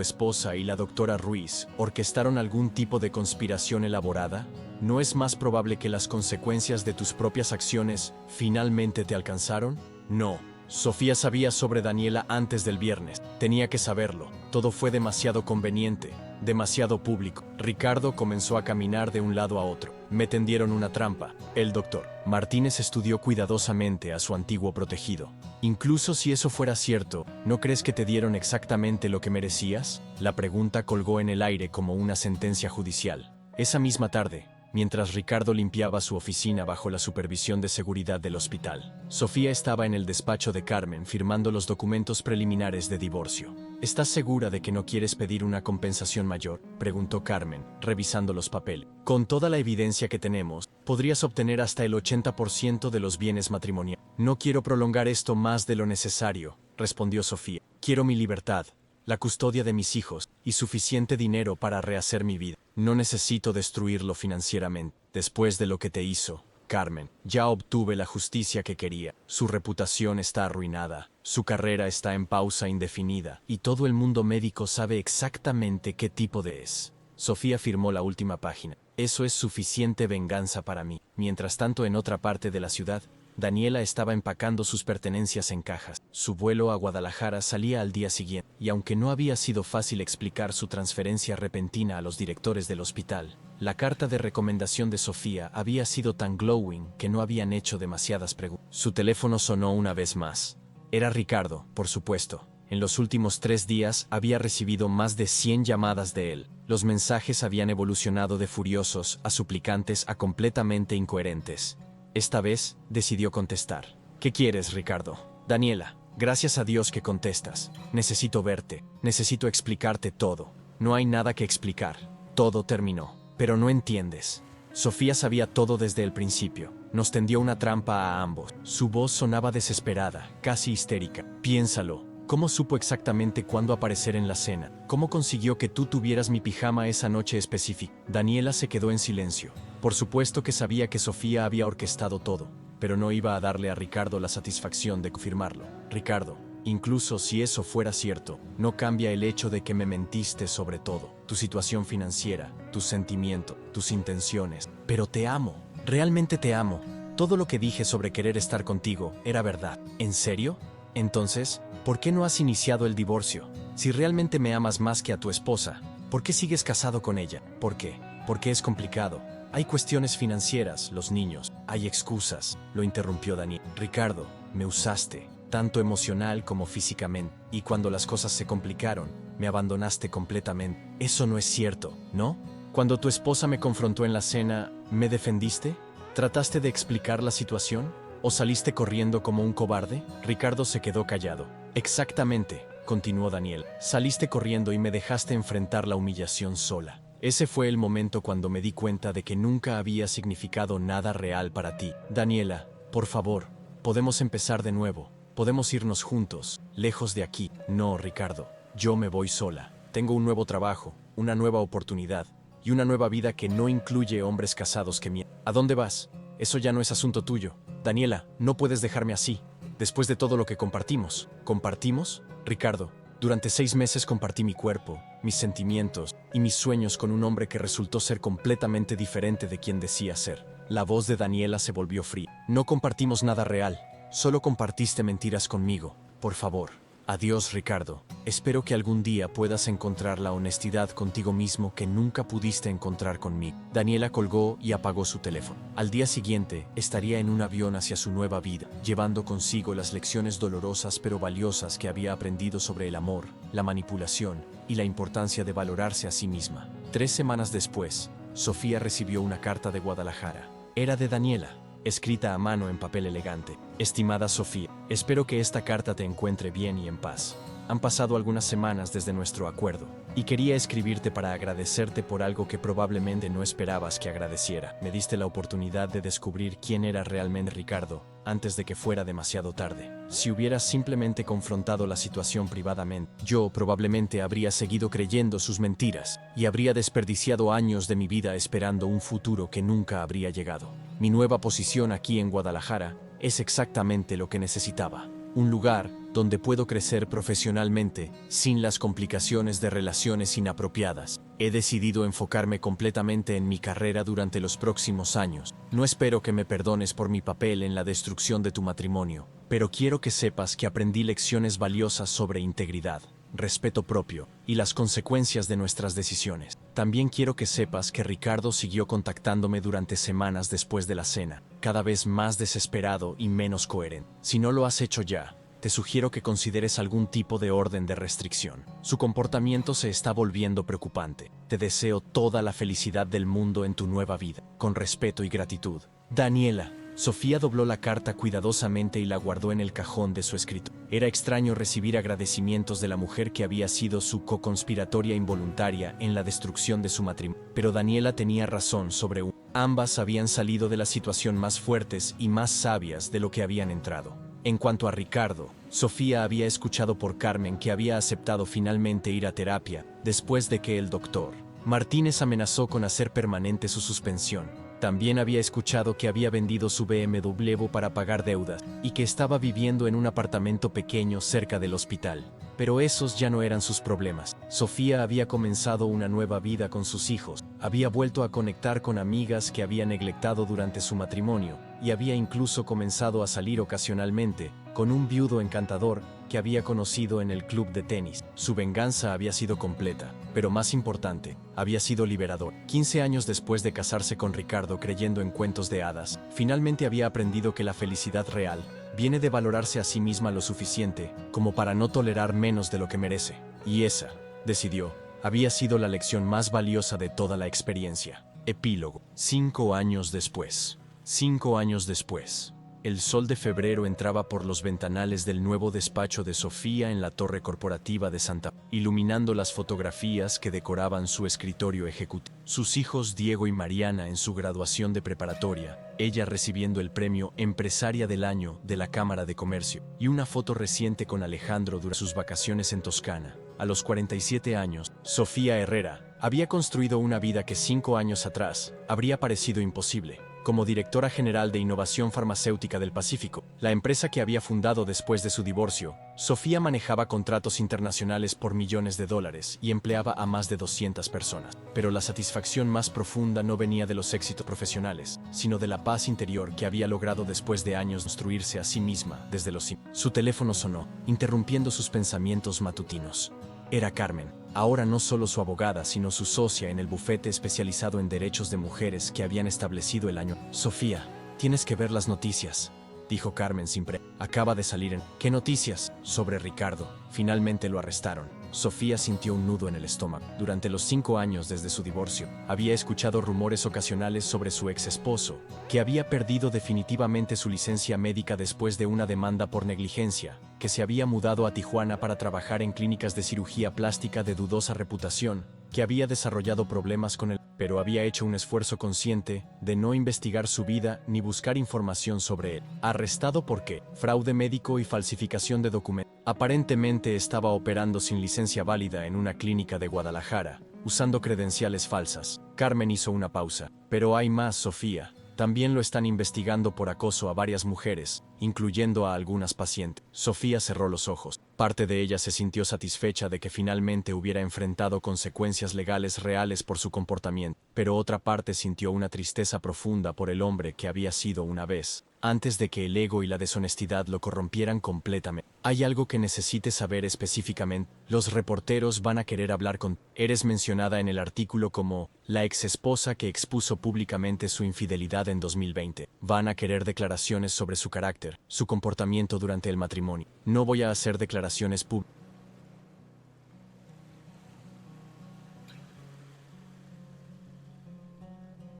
esposa y la doctora Ruiz orquestaron algún tipo de conspiración elaborada? ¿No es más probable que las consecuencias de tus propias acciones finalmente te alcanzaron? No. Sofía sabía sobre Daniela antes del viernes. Tenía que saberlo. Todo fue demasiado conveniente, demasiado público. Ricardo comenzó a caminar de un lado a otro. Me tendieron una trampa. El doctor Martínez estudió cuidadosamente a su antiguo protegido. Incluso si eso fuera cierto, ¿no crees que te dieron exactamente lo que merecías? La pregunta colgó en el aire como una sentencia judicial. Esa misma tarde, mientras Ricardo limpiaba su oficina bajo la supervisión de seguridad del hospital, Sofía estaba en el despacho de Carmen firmando los documentos preliminares de divorcio. ¿Estás segura de que no quieres pedir una compensación mayor?, preguntó Carmen, revisando los papeles. Con toda la evidencia que tenemos, podrías obtener hasta el 80% de los bienes matrimoniales. No quiero prolongar esto más de lo necesario, respondió Sofía. Quiero mi libertad, la custodia de mis hijos y suficiente dinero para rehacer mi vida. No necesito destruirlo financieramente. Después de lo que te hizo, Carmen, ya obtuve la justicia que quería. Su reputación está arruinada, su carrera está en pausa indefinida y todo el mundo médico sabe exactamente qué tipo de es. Sofía firmó la última página. Eso es suficiente venganza para mí. Mientras tanto, en otra parte de la ciudad, Daniela estaba empacando sus pertenencias en cajas. Su vuelo a Guadalajara salía al día siguiente, y aunque no había sido fácil explicar su transferencia repentina a los directores del hospital, la carta de recomendación de Sofía había sido tan glowing que no habían hecho demasiadas preguntas. Su teléfono sonó una vez más. Era Ricardo, por supuesto. En los últimos 3 días había recibido más de 100 llamadas de él. Los mensajes habían evolucionado de furiosos a suplicantes a completamente incoherentes. Esta vez, decidió contestar. ¿Qué quieres, Ricardo? Daniela, gracias a Dios que contestas. Necesito verte. Necesito explicarte todo. No hay nada que explicar. Todo terminó. Pero no entiendes. Sofía sabía todo desde el principio. Nos tendió una trampa a ambos. Su voz sonaba desesperada, casi histérica. Piénsalo. ¿Cómo supo exactamente cuándo aparecer en la cena? ¿Cómo consiguió que tú tuvieras mi pijama esa noche específica? Daniela se quedó en silencio. Por supuesto que sabía que Sofía había orquestado todo, pero no iba a darle a Ricardo la satisfacción de confirmarlo. Ricardo, incluso si eso fuera cierto, no cambia el hecho de que me mentiste sobre todo. Tu situación financiera, tus sentimientos, tus intenciones. Pero te amo. Realmente te amo. Todo lo que dije sobre querer estar contigo era verdad. ¿En serio? Entonces, ¿por qué no has iniciado el divorcio? Si realmente me amas más que a tu esposa, ¿por qué sigues casado con ella? ¿Por qué? Porque es complicado. Hay cuestiones financieras, los niños, hay excusas, lo interrumpió Daniel. Ricardo, me usaste, tanto emocional como físicamente, y cuando las cosas se complicaron, me abandonaste completamente. Eso no es cierto, ¿no? Cuando tu esposa me confrontó en la cena, ¿me defendiste? ¿Trataste de explicar la situación? ¿O saliste corriendo como un cobarde? Ricardo se quedó callado. Exactamente, continuó Daniel. Saliste corriendo y me dejaste enfrentar la humillación sola. Ese fue el momento cuando me di cuenta de que nunca había significado nada real para ti. Daniela, por favor, podemos empezar de nuevo. Podemos irnos juntos, lejos de aquí. No, Ricardo, yo me voy sola. Tengo un nuevo trabajo, una nueva oportunidad y una nueva vida que no incluye hombres casados que mienten. ¿A dónde vas? Eso ya no es asunto tuyo. Daniela, no puedes dejarme así. Después de todo lo que compartimos. ¿Compartimos? Ricardo, durante 6 meses compartí mi cuerpo, mis sentimientos y mis sueños con un hombre que resultó ser completamente diferente de quien decía ser. La voz de Daniela se volvió fría. No compartimos nada real. Solo compartiste mentiras conmigo. Por favor. Adiós, Ricardo. Espero que algún día puedas encontrar la honestidad contigo mismo que nunca pudiste encontrar conmigo. Daniela colgó y apagó su teléfono. Al día siguiente, estaría en un avión hacia su nueva vida, llevando consigo las lecciones dolorosas pero valiosas que había aprendido sobre el amor, la manipulación y la importancia de valorarse a sí misma. 3 semanas después, Sofía recibió una carta de Guadalajara. Era de Daniela, escrita a mano en papel elegante. Estimada Sofía, espero que esta carta te encuentre bien y en paz. Han pasado algunas semanas desde nuestro acuerdo, y quería escribirte para agradecerte por algo que probablemente no esperabas que agradeciera. Me diste la oportunidad de descubrir quién era realmente Ricardo, antes de que fuera demasiado tarde. Si hubieras simplemente confrontado la situación privadamente, yo probablemente habría seguido creyendo sus mentiras, y habría desperdiciado años de mi vida esperando un futuro que nunca habría llegado. Mi nueva posición aquí en Guadalajara es exactamente lo que necesitaba. Un lugar donde puedo crecer profesionalmente sin las complicaciones de relaciones inapropiadas. He decidido enfocarme completamente en mi carrera durante los próximos años. No espero que me perdones por mi papel en la destrucción de tu matrimonio, pero quiero que sepas que aprendí lecciones valiosas sobre integridad, respeto propio y las consecuencias de nuestras decisiones. También quiero que sepas que Ricardo siguió contactándome durante semanas después de la cena, cada vez más desesperado y menos coherente. Si no lo has hecho ya, te sugiero que consideres algún tipo de orden de restricción. Su comportamiento se está volviendo preocupante. Te deseo toda la felicidad del mundo en tu nueva vida. Con respeto y gratitud. Daniela. Sofía dobló la carta cuidadosamente y la guardó en el cajón de su escritorio. Era extraño recibir agradecimientos de la mujer que había sido su co-conspiratoria involuntaria en la destrucción de su matrimonio. Pero Daniela tenía razón sobre uno. Ambas habían salido de la situación más fuertes y más sabias de lo que habían entrado. En cuanto a Ricardo, Sofía había escuchado por Carmen que había aceptado finalmente ir a terapia después de que el doctor Martínez amenazó con hacer permanente su suspensión. También había escuchado que había vendido su BMW para pagar deudas y que estaba viviendo en un apartamento pequeño cerca del hospital. Pero esos ya no eran sus problemas. Sofía había comenzado una nueva vida con sus hijos, había vuelto a conectar con amigas que había neglectado durante su matrimonio y había incluso comenzado a salir ocasionalmente con un viudo encantador que había conocido en el club de tenis. Su venganza había sido completa, pero más importante, había sido liberador. 15 años después de casarse con Ricardo creyendo en cuentos de hadas, finalmente había aprendido que la felicidad real viene de valorarse a sí misma lo suficiente como para no tolerar menos de lo que merece. Y esa, decidió, había sido la lección más valiosa de toda la experiencia. Epílogo. 5 años después. 5 años después. El sol de febrero entraba por los ventanales del nuevo despacho de Sofía en la torre corporativa de Santa, iluminando las fotografías que decoraban su escritorio ejecutivo. Sus hijos Diego y Mariana en su graduación de preparatoria, ella recibiendo el premio Empresaria del Año de la Cámara de Comercio, y una foto reciente con Alejandro durante sus vacaciones en Toscana. A los 47 años, Sofía Herrera había construido una vida que 5 años atrás habría parecido imposible. Como directora general de Innovación Farmacéutica del Pacífico, la empresa que había fundado después de su divorcio, Sofía manejaba contratos internacionales por millones de dólares y empleaba a más de 200 personas. Pero la satisfacción más profunda no venía de los éxitos profesionales, sino de la paz interior que había logrado después de años construirse a sí misma desde los cimientos. Su teléfono sonó, interrumpiendo sus pensamientos matutinos. Era Carmen, ahora no solo su abogada, sino su socia en el bufete especializado en derechos de mujeres que habían establecido el año. Sofía, tienes que ver las noticias, dijo Carmen sin pre. Acaba de salir en... ¿Qué noticias? Sobre Ricardo. Finalmente lo arrestaron. Sofía sintió un nudo en el estómago. Durante los 5 años desde su divorcio, había escuchado rumores ocasionales sobre su ex esposo, que había perdido definitivamente su licencia médica después de una demanda por negligencia, que se había mudado a Tijuana para trabajar en clínicas de cirugía plástica de dudosa reputación, que había desarrollado problemas con el pero había hecho un esfuerzo consciente de no investigar su vida ni buscar información sobre él. Arrestado por qué? Fraude médico y falsificación de documentos. Aparentemente estaba operando sin licencia válida en una clínica de Guadalajara, usando credenciales falsas. Carmen hizo una pausa. Pero hay más, Sofía. También lo están investigando por acoso a varias mujeres, incluyendo a algunas pacientes. Sofía cerró los ojos. Parte de ella se sintió satisfecha de que finalmente hubiera enfrentado consecuencias legales reales por su comportamiento, pero otra parte sintió una tristeza profunda por el hombre que había sido una vez, antes de que el ego y la deshonestidad lo corrompieran completamente. ¿Hay algo que necesites saber específicamente? Los reporteros van a querer hablar con... Eres mencionada en el artículo como la exesposa que expuso públicamente su infidelidad en 2020. Van a querer declaraciones sobre su carácter, su comportamiento durante el matrimonio. No voy a hacer declaraciones públicas.